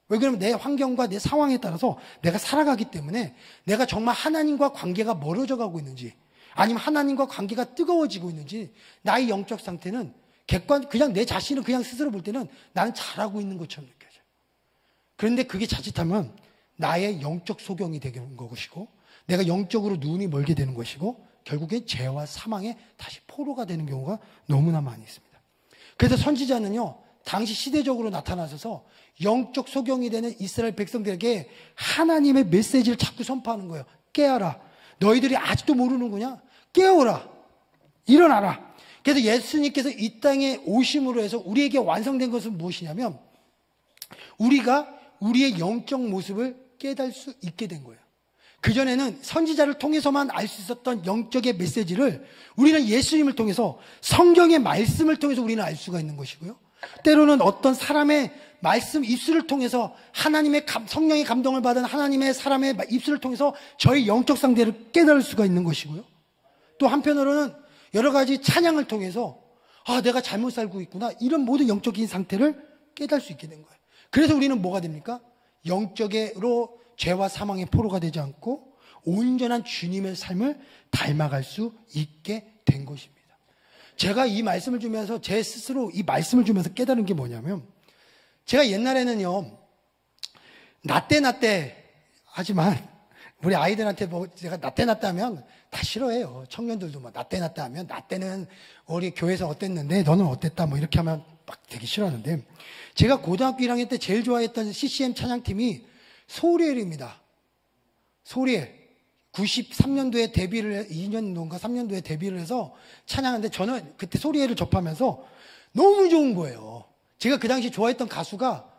Speaker 3: 왜 그러면 내 환경과 내 상황에 따라서 내가 살아가기 때문에 내가 정말 하나님과 관계가 멀어져 가고 있는지, 아니면 하나님과 관계가 뜨거워지고 있는지, 나의 영적 상태는 그냥 내 자신을 그냥 스스로 볼 때는 나는 잘하고 있는 것처럼 느껴져요. 그런데 그게 자칫하면 나의 영적 소경이 되는 것이고, 내가 영적으로 눈이 멀게 되는 것이고, 결국엔 죄와 사망에 다시 포로가 되는 경우가 너무나 많이 있습니다. 그래서 선지자는요, 당시 시대적으로 나타나셔서 영적 소경이 되는 이스라엘 백성들에게 하나님의 메시지를 자꾸 선포하는 거예요. 깨어라. 너희들이 아직도 모르는구나. 깨어라. 일어나라. 그래서 예수님께서 이 땅에 오심으로 해서 우리에게 완성된 것은 무엇이냐면, 우리가 우리의 영적 모습을 깨달을 수 있게 된 거예요. 그전에는 선지자를 통해서만 알 수 있었던 영적의 메시지를 우리는 예수님을 통해서, 성경의 말씀을 통해서 우리는 알 수가 있는 것이고요. 때로는 어떤 사람의 말씀 입술을 통해서, 하나님의 성령의 감동을 받은 하나님의 사람의 입술을 통해서 저의 영적 상태를 깨달을 수가 있는 것이고요. 또 한편으로는 여러 가지 찬양을 통해서 내가 잘못 살고 있구나, 이런 모든 영적인 상태를 깨달을 수 있게 된 거예요. 그래서 우리는 뭐가 됩니까? 영적으로 죄와 사망의 포로가 되지 않고 온전한 주님의 삶을 닮아갈 수 있게 된 것입니다. 제가 이 말씀을 주면서 제 스스로 이 말씀을 주면서 깨달은 게 뭐냐면, 제가 옛날에는요, 나떼 하지만 우리 아이들한테 제가 나떼 하면 다 싫어해요. 청년들도 막 나떼 하면, 나떼는 우리 교회에서 어땠는데 너는 어땠다 이렇게 하면 막 되게 싫어하는데, 제가 고등학교 1학년 때 제일 좋아했던 CCM 찬양팀이 소리엘입니다. 소리엘. 93년도에 데뷔를, 2년도인가 3년도에 데뷔를 해서 찬양하는데, 저는 그때 소리엘을 접하면서 너무 좋은 거예요. 제가 그 당시 좋아했던 가수가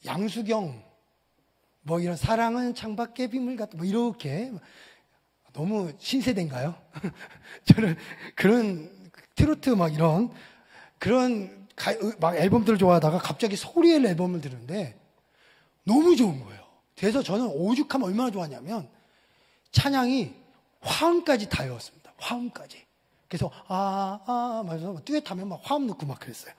Speaker 3: 양수경, 이런 사랑은 창밖의 빗물 같다, 이렇게 너무 신세대인가요? 저는 그런 트로트 막 이런 그런 막 앨범들을 좋아하다가 갑자기 소리엘 앨범을 들었는데 너무 좋은 거예요. 그래서 저는 오죽하면 얼마나 좋았냐면 찬양이 화음까지 다 외웠습니다. 화음까지. 그래서 말해서 듀엣하면 막 화음 넣고 막 그랬어요.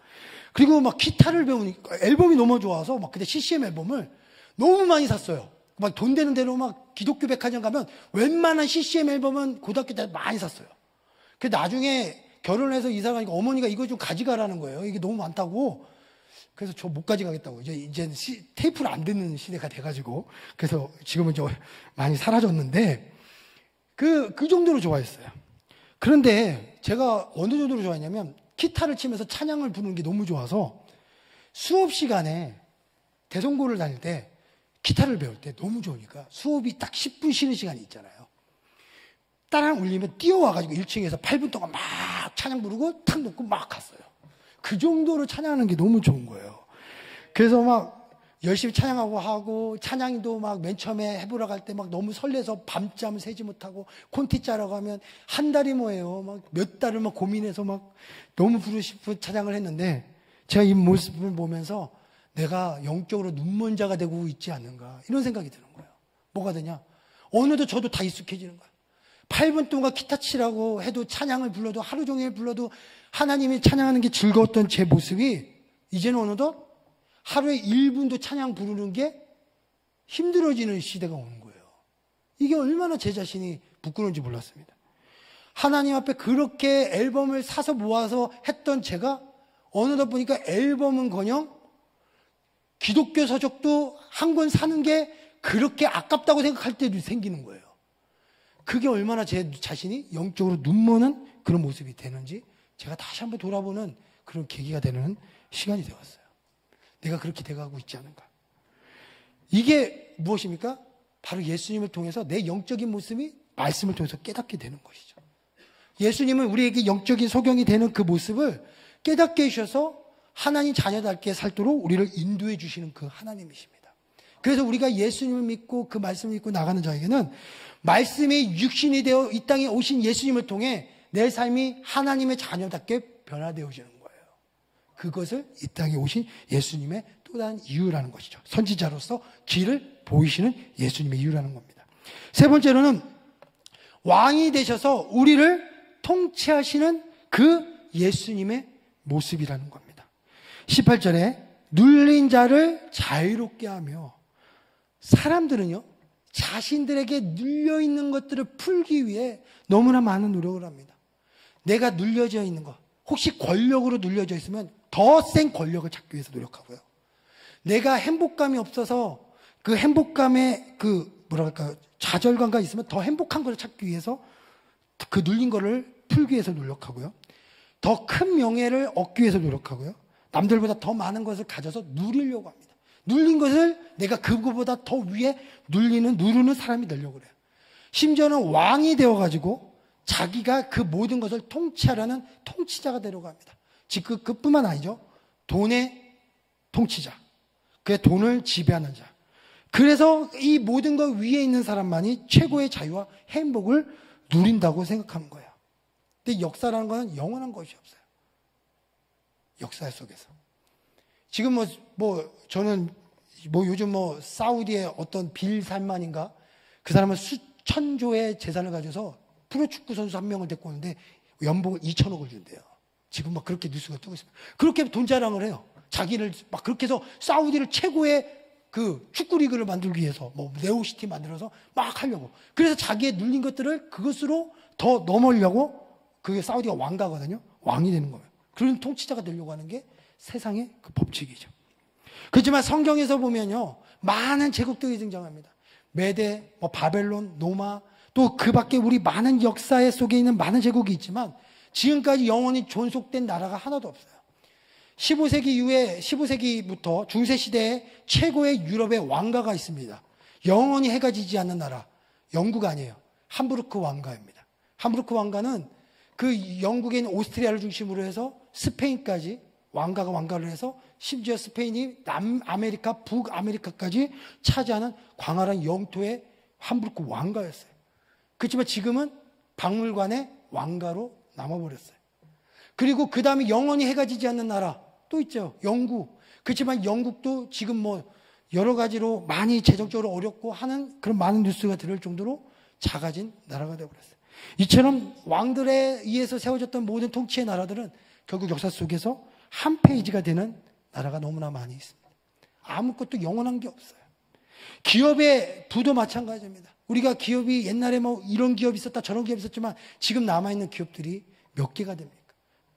Speaker 3: 그리고 막 기타를 배우니까 앨범이 너무 좋아서 막 그때 CCM 앨범을 너무 많이 샀어요. 막 돈 되는 대로 막 기독교 백화점 가면 웬만한 CCM 앨범은 고등학교 때 많이 샀어요. 그 나중에 결혼해서 이사 가니까 어머니가 이거 좀 가져가라는 거예요. 이게 너무 많다고. 그래서 저 못 가져가겠다고. 이제 테이프를 안 듣는 시대가 돼가지고. 그래서 지금은 좀 많이 사라졌는데 그 정도로 좋아했어요. 그런데 제가 어느 정도로 좋아했냐면 기타를 치면서 찬양을 부르는 게 너무 좋아서 수업 시간에 대성고를 다닐 때 기타를 배울 때 너무 좋으니까 수업이 딱 10분 쉬는 시간이 있잖아요. 따랑 울리면 뛰어와가지고 1층에서 8분 동안 막 찬양 부르고 탁 놓고 막 갔어요. 그 정도로 찬양하는 게 너무 좋은 거예요. 그래서 막 열심히 찬양하고 하고 찬양도 막 맨 처음에 해보러 갈 때 막 너무 설레서 밤잠 새지 못하고 콘티 짜러 가면 한 달이 뭐예요. 막 몇 달을 막 고민해서 막 너무 부르고 싶은 찬양을 했는데 제가 이 모습을 보면서 내가 영적으로 눈먼 자가 되고 있지 않는가 이런 생각이 드는 거예요. 뭐가 되냐? 어느덧 저도 다 익숙해지는 거예요. 8분 동안 기타 치라고 해도 찬양을 불러도 하루 종일 불러도 하나님이 찬양하는 게 즐거웠던 제 모습이 이제는 어느덧 하루에 1분도 찬양 부르는 게 힘들어지는 시대가 오는 거예요. 이게 얼마나 제 자신이 부끄러운지 몰랐습니다. 하나님 앞에 그렇게 앨범을 사서 모아서 했던 제가 어느덧 보니까 앨범은커녕 기독교 서적도 한 권 사는 게 그렇게 아깝다고 생각할 때도 생기는 거예요. 그게 얼마나 제 자신이 영적으로 눈머는 그런 모습이 되는지 제가 다시 한번 돌아보는 그런 계기가 되는 시간이 되었어요. 내가 그렇게 돼가고 있지 않은가. 이게 무엇입니까? 바로 예수님을 통해서 내 영적인 모습이 말씀을 통해서 깨닫게 되는 것이죠. 예수님은 우리에게 영적인 소경이 되는 그 모습을 깨닫게 해주셔서 하나님 자녀답게 살도록 우리를 인도해 주시는 그 하나님이십니다. 그래서 우리가 예수님을 믿고 그 말씀을 믿고 나가는 자에게는 말씀이 육신이 되어 이 땅에 오신 예수님을 통해 내 삶이 하나님의 자녀답게 변화되어지는 거예요. 그것을 이 땅에 오신 예수님의 또 다른 이유라는 것이죠. 선지자로서 길을 보이시는 예수님의 이유라는 겁니다. 세 번째로는 왕이 되셔서 우리를 통치하시는 그 예수님의 모습이라는 겁니다. 18절에 눌린 자를 자유롭게 하며 사람들은요 자신들에게 눌려있는 것들을 풀기 위해 너무나 많은 노력을 합니다. 내가 눌려져 있는 것, 혹시 권력으로 눌려져 있으면 더 센 권력을 찾기 위해서 노력하고요. 내가 행복감이 없어서 그 행복감에 좌절감가 있으면 더 행복한 걸 찾기 위해서 그 눌린 거를 풀기 위해서 노력하고요. 더 큰 명예를 얻기 위해서 노력하고요. 남들보다 더 많은 것을 가져서 누리려고 합니다. 눌린 것을 내가 그거보다 더 위에 누르는 사람이 되려고 그래요. 심지어는 왕이 되어가지고 자기가 그 모든 것을 통치하려는 통치자가 되려고 합니다. 즉 그뿐만 아니죠. 돈의 통치자. 그의 돈을 지배하는 자. 그래서 이 모든 것 위에 있는 사람만이 최고의 자유와 행복을 누린다고 생각하는 거예요. 근데 역사라는 것은 영원한 것이 없어요. 역사 속에서. 지금 저는 요즘 사우디의 어떤 빌 살만인가? 그 사람은 수천조의 재산을 가져서 프로축구 선수 한 명을 데리고 오는데 연봉을 2천억을 준대요. 지금 막 그렇게 뉴스가 뜨고 있습니다. 그렇게 돈 자랑을 해요. 자기를 막 그렇게 해서 사우디를 최고의 그 축구 리그를 만들기 위해서 네오시티 만들어서 막 하려고. 그래서 자기의 눌린 것들을 그것으로 더 넘으려고 그게 사우디가 왕가거든요. 왕이 되는 거예요. 그런 통치자가 되려고 하는 게 세상의 그 법칙이죠. 그렇지만 성경에서 보면요. 많은 제국들이 등장합니다. 메데, 바벨론, 노마, 또 그 밖에 우리 많은 역사의 속에 있는 많은 제국이 있지만 지금까지 영원히 존속된 나라가 하나도 없어요. 15세기 이후에 15세기부터 중세시대에 최고의 유럽의 왕가가 있습니다. 영원히 해가 지지 않는 나라, 영국 아니에요. 함부르크 왕가입니다. 함부르크 왕가는 그 영국에 있는 오스트리아를 중심으로 해서 스페인까지 왕가를 해서 심지어 스페인이 남아메리카, 북아메리카까지 차지하는 광활한 영토의 함부르크 왕가였어요.
Speaker 4: 그렇지만 지금은 박물관의 왕가로 남아버렸어요. 그리고 그 다음에 영원히 해가 지지 않는 나라 또 있죠. 영국. 그렇지만 영국도 지금 뭐 여러 가지로 많이 재정적으로 어렵고 하는 그런 많은 뉴스가 들을 정도로 작아진 나라가 되어버렸어요. 이처럼 왕들에 의해서 세워졌던 모든 통치의 나라들은 결국 역사 속에서 한 페이지가 되는 나라가 너무나 많이 있습니다. 아무것도 영원한 게 없어요. 기업의 부도 마찬가지입니다. 우리가 기업이 옛날에 뭐 이런 기업이 있었다 저런 기업이 있었지만 지금 남아있는 기업들이 몇 개가 됩니까?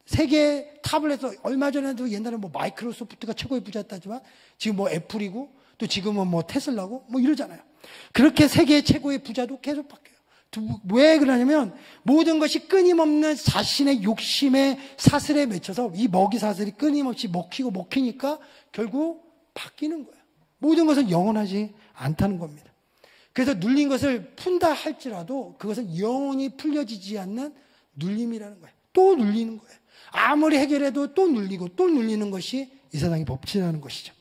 Speaker 4: 세계 타블에서 얼마 전에도 옛날에 뭐 마이크로소프트가 최고의 부자였다지만 지금 뭐 애플이고 또 지금은 뭐 테슬라고 뭐 이러잖아요. 그렇게 세계 최고의 부자도 계속 바뀌어요. 왜 그러냐면 모든 것이 끊임없는 자신의 욕심의 사슬에 맺혀서 이 먹이 사슬이 끊임없이 먹히니까 결국 바뀌는 거예요. 모든 것은 영원하지 않다는 겁니다. 그래서 눌린 것을 푼다 할지라도 그것은 영원히 풀려지지 않는 눌림이라는 거예요. 또 눌리는 거예요. 아무리 해결해도 또 눌리고 또 눌리는 것이 이 세상의 법칙이라는 것이죠.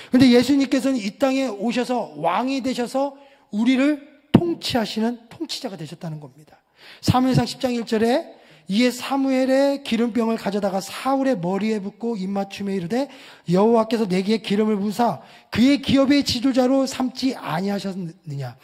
Speaker 4: 그런데 예수님께서는 이 땅에 오셔서 왕이 되셔서 우리를 통치하시는 통치자가 되셨다는 겁니다. 사무엘상 10장 1절에 이에 사무엘의 기름병을 가져다가 사울의 머리에 붓고 입맞춤에 이르되 여호와께서 내게 기름을 부으사 그의 기업의 지도자로 삼지 아니하셨느냐.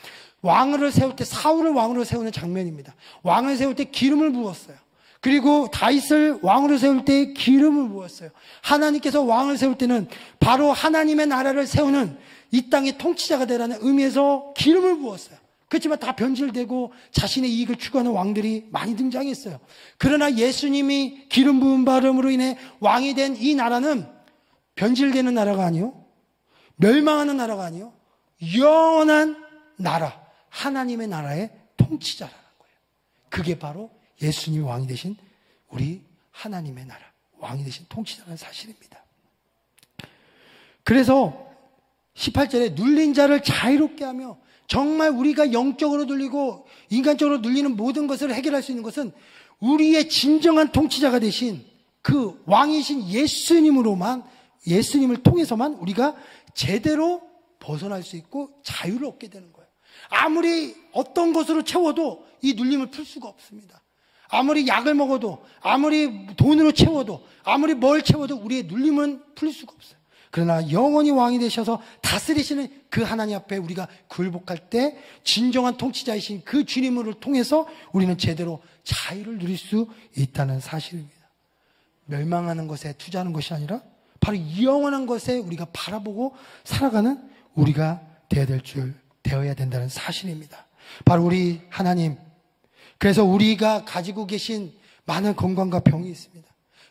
Speaker 4: 왕을 세울 때 사울을 왕으로 세우는 장면입니다. 왕을 세울 때 기름을 부었어요. 그리고 다윗을 왕으로 세울 때 기름을 부었어요. 하나님께서 왕을 세울 때는 바로 하나님의 나라를 세우는 이 땅의 통치자가 되라는 의미에서 기름을 부었어요. 그렇지만 다 변질되고 자신의 이익을 추구하는 왕들이 많이 등장했어요. 그러나 예수님이 기름 부은 바름으로 인해 왕이 된 이 나라는 변질되는 나라가 아니요, 멸망하는 나라가 아니요, 영원한 나라, 하나님의 나라의 통치자라는 거예요. 그게 바로 예수님이 왕이 되신 우리 하나님의 나라, 왕이 되신 통치자라는 사실입니다. 그래서 18절에 눌린 자를 자유롭게 하며, 정말 우리가 영적으로 눌리고 인간적으로 눌리는 모든 것을 해결할 수 있는 것은 우리의 진정한 통치자가 되신 그 왕이신 예수님으로만, 예수님을 통해서만 우리가 제대로 벗어날 수 있고 자유를 얻게 되는 거예요. 아무리 어떤 것으로 채워도 이 눌림을 풀 수가 없습니다. 아무리 약을 먹어도, 아무리 돈으로 채워도, 아무리 뭘 채워도 우리의 눌림은 풀릴 수가 없어요. 그러나 영원히 왕이 되셔서 다스리시는 그 하나님 앞에 우리가 굴복할 때 진정한 통치자이신 그 주님을 통해서 우리는 제대로 자유를 누릴 수 있다는 사실입니다. 멸망하는 것에 투자하는 것이 아니라 바로 영원한 것에 우리가 바라보고 살아가는 우리가 되어야 된다는 사실입니다. 바로 우리 하나님, 그래서 우리가 가지고 계신 많은 건강과 병이 있습니다.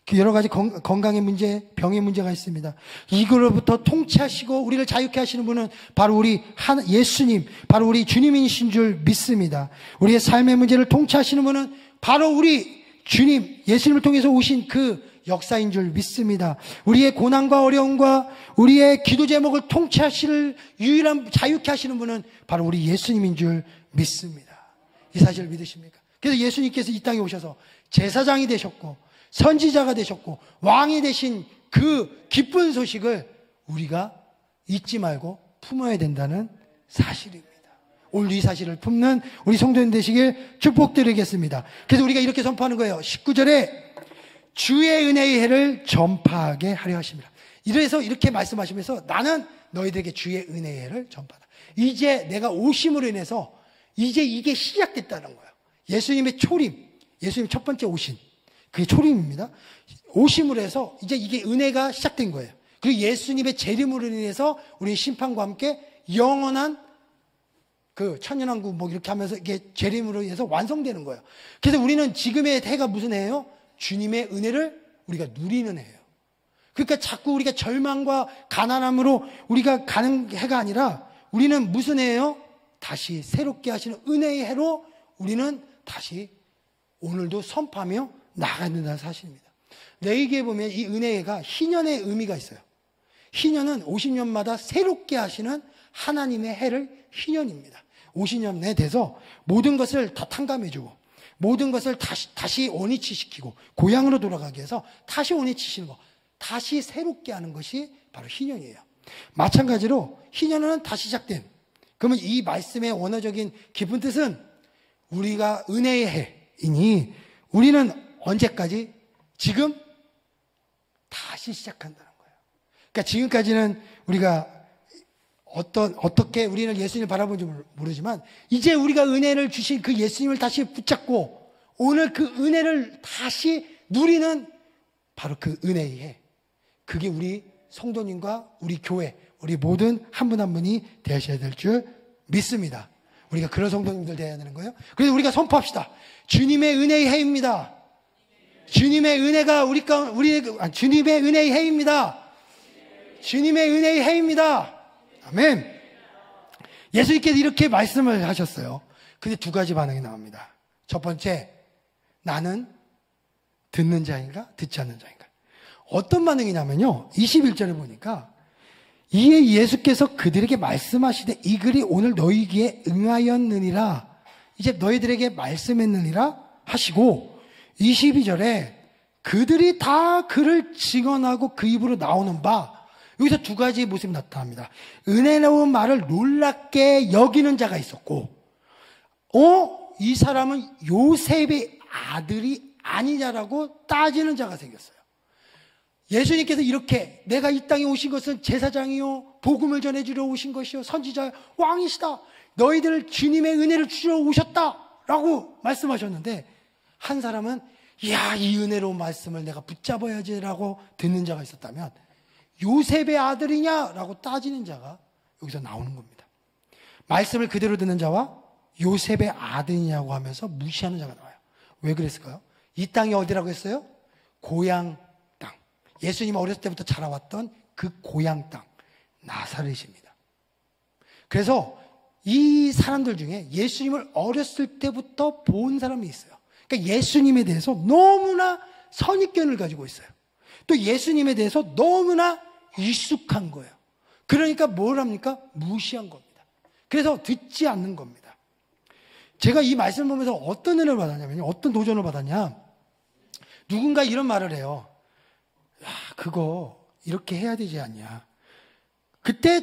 Speaker 4: 그 여러 가지 건강의 문제, 병의 문제가 있습니다. 이거로부터 통치하시고 우리를 자유케 하시는 분은 바로 우리 예수님, 바로 우리 주님이신 줄 믿습니다. 우리의 삶의 문제를 통치하시는 분은 바로 우리 주님, 예수님을 통해서 오신 그 역사인 줄 믿습니다. 우리의 고난과 어려움과 우리의 기도 제목을 통치하실 유일한 자유케 하시는 분은 바로 우리 예수님인 줄 믿습니다. 이 사실을 믿으십니까? 그래서 예수님께서 이 땅에 오셔서 제사장이 되셨고 선지자가 되셨고 왕이 되신 그 기쁜 소식을 우리가 잊지 말고 품어야 된다는 사실입니다. 오늘 이 사실을 품는 우리 성도님 되시길 축복드리겠습니다. 그래서 우리가 이렇게 선포하는 거예요. 19절에 주의 은혜의 해를 전파하게 하려 하십니다. 이래서 이렇게 말씀하시면서 나는 너희들에게 주의 은혜의 해를 전파하다. 이제 내가 오심으로 인해서 이제 이게 시작됐다는 거예요. 예수님의 초림, 예수님 첫 번째 오신 그게 초림입니다. 오심으로 해서 이제 이게 은혜가 시작된 거예요. 그리고 예수님의 재림으로 인해서 우리 심판과 함께 영원한 그 천년왕국 뭐 이렇게 하면서 이게 재림으로 인해서 완성되는 거예요. 그래서 우리는 지금의 해가 무슨 해예요? 주님의 은혜를 우리가 누리는 해예요. 그러니까 자꾸 우리가 절망과 가난함으로 우리가 가는 해가 아니라 우리는 무슨 해예요? 다시 새롭게 하시는 은혜의 해로 우리는 다시 오늘도 선포하며 나가야 된다는 사실입니다. 레위기에 보면 이 은혜가 희년의 의미가 있어요. 희년은 50년마다 새롭게 하시는 하나님의 해를 희년입니다. 50년에 돼서 모든 것을 다 탕감해주고 모든 것을 다시 원위치시키고 고향으로 돌아가게 해서 다시 원위치시는 거, 다시 새롭게 하는 것이 바로 희년이에요. 마찬가지로 희년은 다시 시작된, 그러면 이 말씀의 원어적인 깊은 뜻은 우리가 은혜의 해이니 우리는 언제까지? 지금 다시 시작한다는 거예요. 그러니까 지금까지는 우리가 어떻게 우리는 예수님을 바라보는지 모르지만 이제 우리가 은혜를 주신 그 예수님을 다시 붙잡고 오늘 그 은혜를 다시 누리는 바로 그 은혜의 해. 그게 우리 성도님과 우리 교회, 우리 모든 한 분 한 분이 되셔야 될 줄 믿습니다. 우리가 그런 성도님들 되어야 되는 거예요. 그래서 우리가 선포합시다. 주님의 은혜의 해입니다. 주님의 은혜가 주님의 은혜의 해입니다. 주님의 은혜의 해입니다. 아멘. 예수님께서 이렇게 말씀을 하셨어요. 근데 두 가지 반응이 나옵니다. 첫 번째, 나는 듣는 자인가 듣지 않는 자인가. 어떤 반응이냐면요, 21절에 보니까 이에 예수께서 그들에게 말씀하시되 이 글이 오늘 너희 귀에 응하였느니라. 이제 너희들에게 말씀했느니라 하시고 22절에 그들이 다 그를 증언하고 그 입으로 나오는 바, 여기서 두 가지의 모습이 나타납니다. 은혜로운 말을 놀랍게 여기는 자가 있었고, 이 사람은 요셉의 아들이 아니냐라고 따지는 자가 생겼어요. 예수님께서 이렇게 내가 이 땅에 오신 것은 제사장이요 복음을 전해주려 오신 것이요 선지자요 왕이시다. 너희들 주님의 은혜를 주러 오셨다라고 말씀하셨는데, 한 사람은 이야, 이 은혜로운 말씀을 내가 붙잡아야지라고 듣는 자가 있었다면, 요셉의 아들이냐라고 따지는 자가 여기서 나오는 겁니다. 말씀을 그대로 듣는 자와 요셉의 아들이냐고 하면서 무시하는 자가 나와요. 왜 그랬을까요? 이 땅이 어디라고 했어요? 고향 땅. 예수님 어렸을 때부터 자라왔던 그 고향 땅, 나사렛입니다. 그래서 이 사람들 중에 예수님을 어렸을 때부터 본 사람이 있어요. 그러니까 예수님에 대해서 너무나 선입견을 가지고 있어요. 또 예수님에 대해서 너무나 익숙한 거예요. 그러니까 뭘 합니까? 무시한 겁니다. 그래서 듣지 않는 겁니다. 제가 이 말씀을 보면서 어떤 은혜를 받았냐면요, 어떤 도전을 받았냐, 누군가 이런 말을 해요. 야, 그거 이렇게 해야 되지 않냐. 그때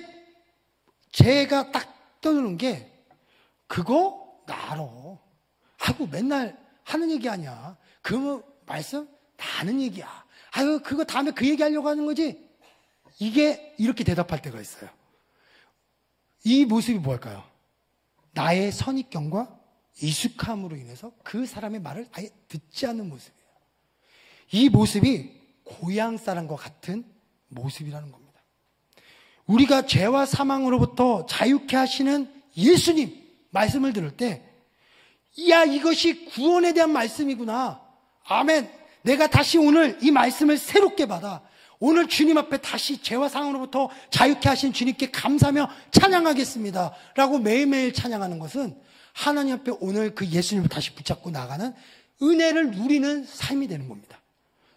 Speaker 4: 제가 딱 떠드는 게, 그거 나 알아 하고 맨날 하는 얘기 아니야. 그 말씀 다 아는 얘기야. 아유, 그거 다음에 그 얘기 하려고 하는 거지. 이게 이렇게 대답할 때가 있어요. 이 모습이 뭘까요? 나의 선입견과 익숙함으로 인해서 그 사람의 말을 아예 듣지 않는 모습이에요. 이 모습이 고향 사람과 같은 모습이라는 겁니다. 우리가 죄와 사망으로부터 자유케 하시는 예수님 말씀을 들을 때, 야, 이것이 구원에 대한 말씀이구나. 아멘. 내가 다시 오늘 이 말씀을 새롭게 받아 오늘 주님 앞에 다시 죄와 사망으로부터 자유케 하신 주님께 감사하며 찬양하겠습니다 라고 매일매일 찬양하는 것은 하나님 앞에 오늘 그 예수님을 다시 붙잡고 나가는 은혜를 누리는 삶이 되는 겁니다.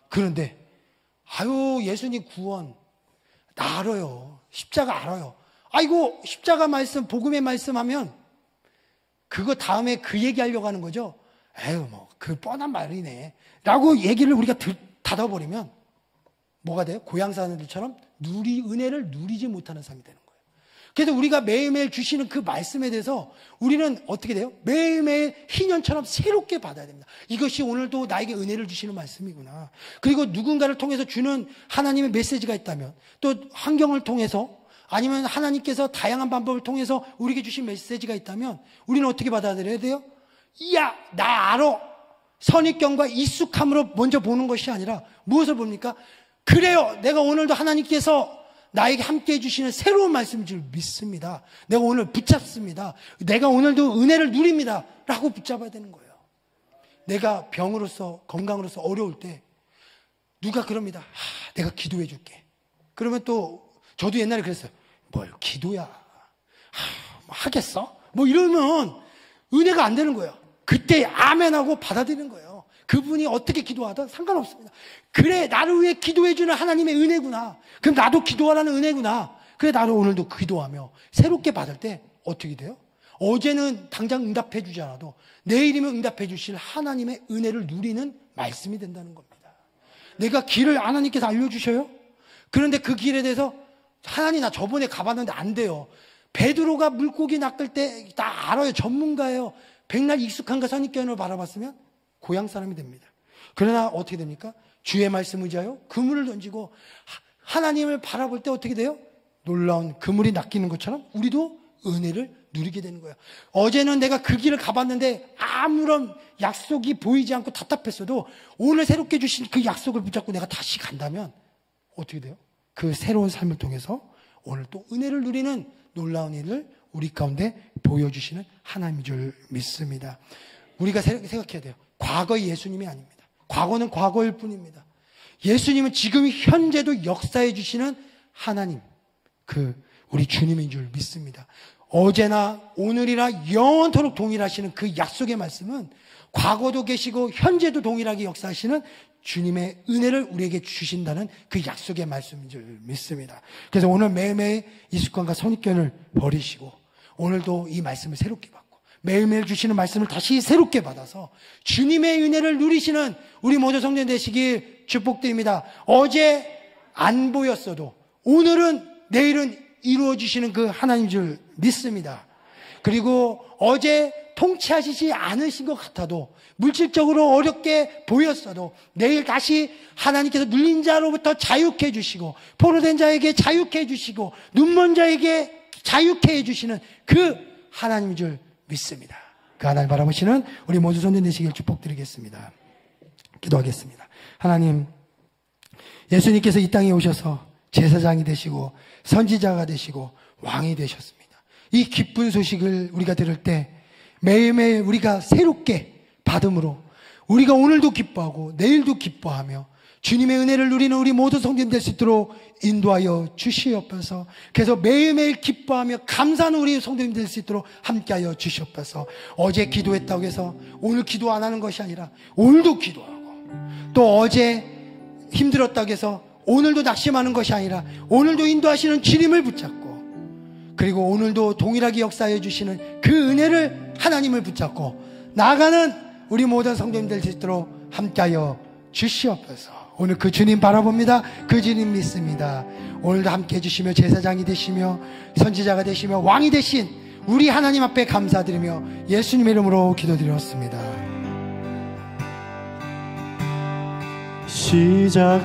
Speaker 4: 그런데 아유, 예수님 구원 나 알아요. 십자가 알아요. 아이고, 십자가 말씀, 복음의 말씀 하면 그거 다음에 그 얘기하려고 하는 거죠. 에휴, 뭐 그 뻔한 말이네 라고 얘기를 우리가 닫아버리면 뭐가 돼요? 고향 사람들처럼 은혜를 누리지 못하는 삶이 되는 거예요. 그래서 우리가 매일매일 주시는 그 말씀에 대해서 우리는 어떻게 돼요? 매일매일 희년처럼 새롭게 받아야 됩니다. 이것이 오늘도 나에게 은혜를 주시는 말씀이구나. 그리고 누군가를 통해서 주는 하나님의 메시지가 있다면, 또 환경을 통해서, 아니면 하나님께서 다양한 방법을 통해서 우리에게 주신 메시지가 있다면 우리는 어떻게 받아들여야 돼요? 이야, 나 알아. 선입견과 익숙함으로 먼저 보는 것이 아니라 무엇을 봅니까? 그래요, 내가 오늘도 하나님께서 나에게 함께 해주시는 새로운 말씀인 줄 믿습니다. 내가 오늘 붙잡습니다. 내가 오늘도 은혜를 누립니다 라고 붙잡아야 되는 거예요. 내가 병으로서, 건강으로서 어려울 때 누가 그럽니다. 내가 기도해 줄게. 그러면 또 저도 옛날에 그랬어요. 뭘 기도야, 하겠어? 뭐 이러면 은혜가 안 되는 거예요. 그때 아멘하고 받아들이는 거예요. 그분이 어떻게 기도하든 상관없습니다. 그래, 나를 위해 기도해주는 하나님의 은혜구나. 그럼 나도 기도하라는 은혜구나. 그래, 나도 오늘도 기도하며 새롭게 받을 때 어떻게 돼요? 어제는 당장 응답해 주지 않아도 내일이면 응답해 주실 하나님의 은혜를 누리는 말씀이 된다는 겁니다. 내가 길을 하나님께서 알려주셔요. 그런데 그 길에 대해서 하나님, 나 저번에 가봤는데 안 돼요. 베드로가 물고기 낚을 때 다 알아요. 전문가예요. 백날 익숙한가 선입견으로 바라봤으면 고향 사람이 됩니다. 그러나 어떻게 됩니까? 주의 말씀 의지하여 그물을 던지고 하나님을 바라볼 때 어떻게 돼요? 놀라운 그물이 낚이는 것처럼 우리도 은혜를 누리게 되는 거예요. 어제는 내가 그 길을 가봤는데 아무런 약속이 보이지 않고 답답했어도 오늘 새롭게 주신 그 약속을 붙잡고 내가 다시 간다면 어떻게 돼요? 그 새로운 삶을 통해서 오늘 또 은혜를 누리는 놀라운 일을 우리 가운데 보여주시는 하나님인 줄 믿습니다. 우리가 생각해야 돼요. 과거의 예수님이 아닙니다. 과거는 과거일 뿐입니다. 예수님은 지금 현재도 역사해 주시는 하나님, 우리 주님인 줄 믿습니다. 어제나 오늘이나 영원토록 동일하시는 그 약속의 말씀은 과거도 계시고 현재도 동일하게 역사하시는 주님의 은혜를 우리에게 주신다는 그 약속의 말씀인 줄 믿습니다. 그래서 오늘 매일매일 이 습관과 선입견을 버리시고 오늘도 이 말씀을 새롭게 받고 매일매일 주시는 말씀을 다시 새롭게 받아서 주님의 은혜를 누리시는 우리 모두 성도님 되시길 축복드립니다. 어제 안 보였어도 오늘은 내일은 이루어주시는 그 하나님인 줄 믿습니다. 그리고 어제 통치하시지 않으신 것 같아도 물질적으로 어렵게 보였어도 내일 다시 하나님께서 눌린 자로부터 자유케 해주시고 포로된 자에게 자유케 해주시고 눈먼 자에게 자유케 해주시는 그 하나님인 줄 믿습니다. 그 하나님 바라보시는 우리 모두 손님 되시길 축복드리겠습니다. 기도하겠습니다. 하나님, 예수님께서 이 땅에 오셔서 제사장이 되시고 선지자가 되시고 왕이 되셨습니다. 이 기쁜 소식을 우리가 들을 때 매일매일 우리가 새롭게 받음으로 우리가 오늘도 기뻐하고 내일도 기뻐하며 주님의 은혜를 누리는 우리 모두 성도님 될 수 있도록 인도하여 주시옵소서. 그래서 매일매일 기뻐하며 감사하는 우리 성도님 될 수 있도록 함께하여 주시옵소서. 어제 기도했다고 해서 오늘 기도 안 하는 것이 아니라 오늘도 기도하고 또 어제 힘들었다고 해서 오늘도 낙심하는 것이 아니라 오늘도 인도하시는 주님을 붙잡고 그리고 오늘도 동일하게 역사해 주시는 그 은혜를 하나님을 붙잡고 나아가는 우리 모든 성도님 될 수 있도록 함께하여 주시옵소서. 오늘 그 주님 바라봅니다. 그 주님 믿습니다. 오늘도 함께해 주시며 제사장이 되시며 선지자가 되시며 왕이 되신 우리 하나님 앞에 감사드리며 예수님의 이름으로 기도드렸습니다.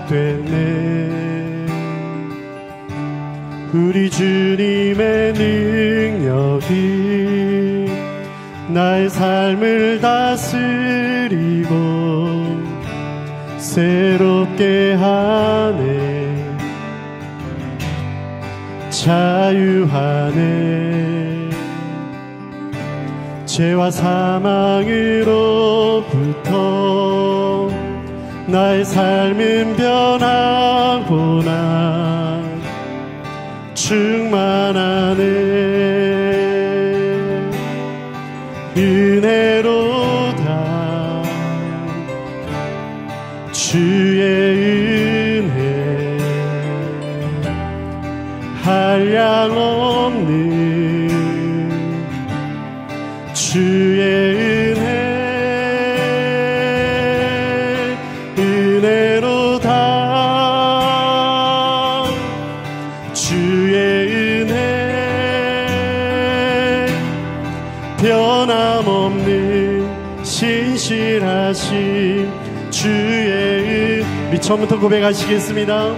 Speaker 1: 시작됐네. 우리 주님의 능력이 나의 삶을 다스리고 새롭게 하네. 자유하네. 죄와 사망으로부터 나의 삶은 변하구나. 충만하네. 은혜로다. 주의 은혜 한량없는 주의 은혜 은혜로다. 주의 은혜 변함없는 신실하신 주의 우리 처음부터 고백하시겠습니다.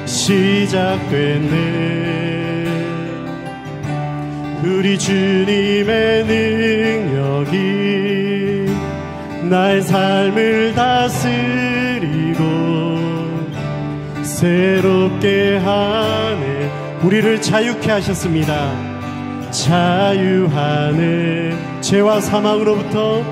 Speaker 1: 시작됐네. 우리 주님의 능력이 나의 삶을 다스리고 새롭게 하네. 우리를 자유케 하셨습니다. 자유하네. 죄와 사망으로부터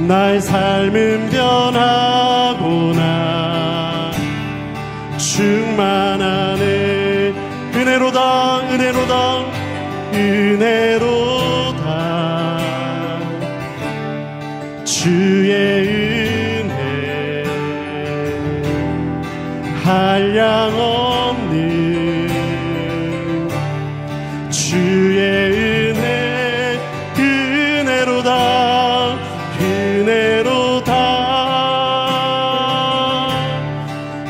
Speaker 1: 나의 삶은 변하구나. 충만하네. 은혜로다. 은혜로다. 은혜로다. 주의 은혜 한량없는 주의 은혜 은혜로다. 은혜로다.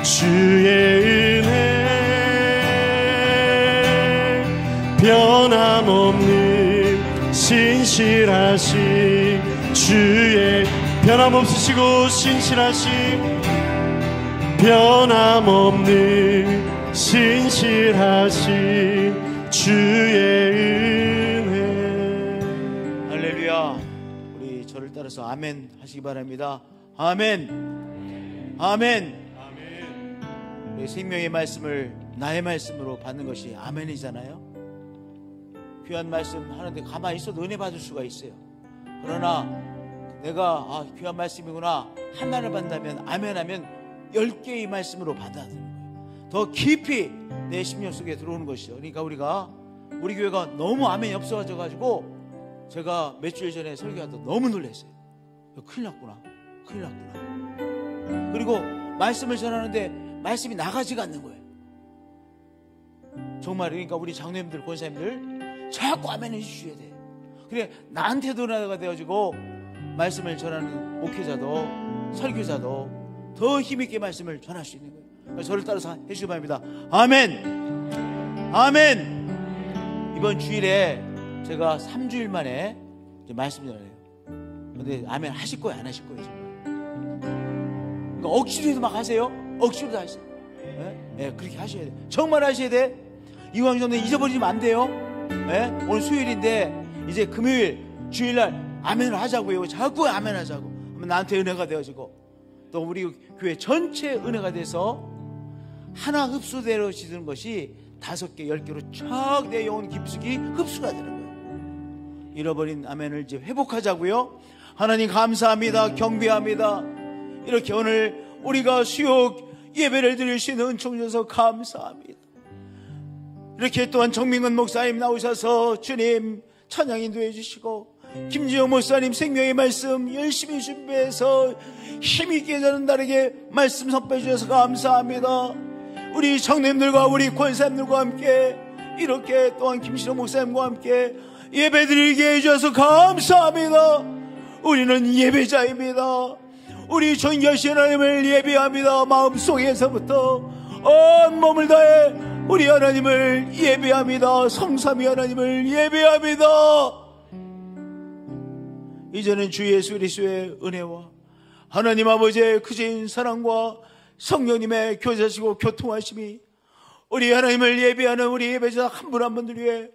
Speaker 1: 주의 은혜 변함없으시고 신실하신 변함없는 신실하신 주의 은혜.
Speaker 2: 할렐루야. 우리 저를 따라서 아멘 하시기 바랍니다. 아멘. 아멘. 우리 생명의 말씀을 나의 말씀으로 받는 것이 아멘이잖아요. 귀한 말씀 하는데 가만히 있어도 은혜 받을 수가 있어요. 그러나 내가 귀한 말씀이구나 하나를 받는다면 아멘하면 10개의 말씀으로 받아들이는 거예요. 더 깊이 내 심령 속에 들어오는 것이죠. 그러니까 우리 교회가 너무 아멘이 없어가지고 제가 몇 주일 전에 설교하다 너무 놀랐어요. 큰일 났구나. 그리고 말씀을 전하는데 말씀이 나가지가 않는 거예요. 정말. 그러니까 우리 장로님들, 권사님들 자꾸 아멘 해주셔야 돼요. 그래 나한테도 은혜가 되어지고 말씀을 전하는 목회자도 설교자도 더 힘있게 말씀을 전할 수 있는 거예요. 저를 따라서 해주시기 바랍니다. 아멘. 아멘. 이번 주일에 제가 3주일 만에 말씀 전해요. 근데 아멘 하실 거예요, 안 하실 거예요? 정말. 그러니까 억지로 해도 막 하세요. 억지로도 하세요. 네, 그렇게 하셔야 돼요. 정말 하셔야 돼. 이왕 전에 잊어버리면 안 돼요. 네? 오늘 수요일인데 이제 금요일 주일날 아멘을 하자고요. 자꾸 아멘 하자고 하면 나한테 은혜가 되어지고 또 우리 교회 전체 은혜가 돼서 하나 흡수되어지는 것이 5개, 10개로 쫙 내 영혼 깊숙이 흡수가 되는 거예요. 잃어버린 아멘을 이제 회복하자고요. 하나님 감사합니다. 경배합니다. 이렇게 오늘 우리가 수요 예배를 드릴 수 있는 은총 주셔서 감사합니다. 이렇게 또한 정민근 목사님 나오셔서 주님 찬양 인도해 주시고 김지영 목사님 생명의 말씀 열심히 준비해서 힘있게 전달에게 말씀 선포해 주셔서 감사합니다. 우리 장로님들과 우리 권사님들과 함께 이렇게 또한 김신호 목사님과 함께 예배드리게 해주셔서 감사합니다. 우리는 예배자입니다. 우리 존귀하신 하나님을 예배합니다. 마음속에서부터 온 몸을 다해 우리 하나님을 예배합니다. 성삼위 하나님을 예배합니다. 이제는 주 예수 그리스도의 은혜와 하나님 아버지의 크신 사랑과 성령님의 교제하시고 교통하심이 우리 하나님을 예배하는 우리 예배자 한 분 한 분들 위해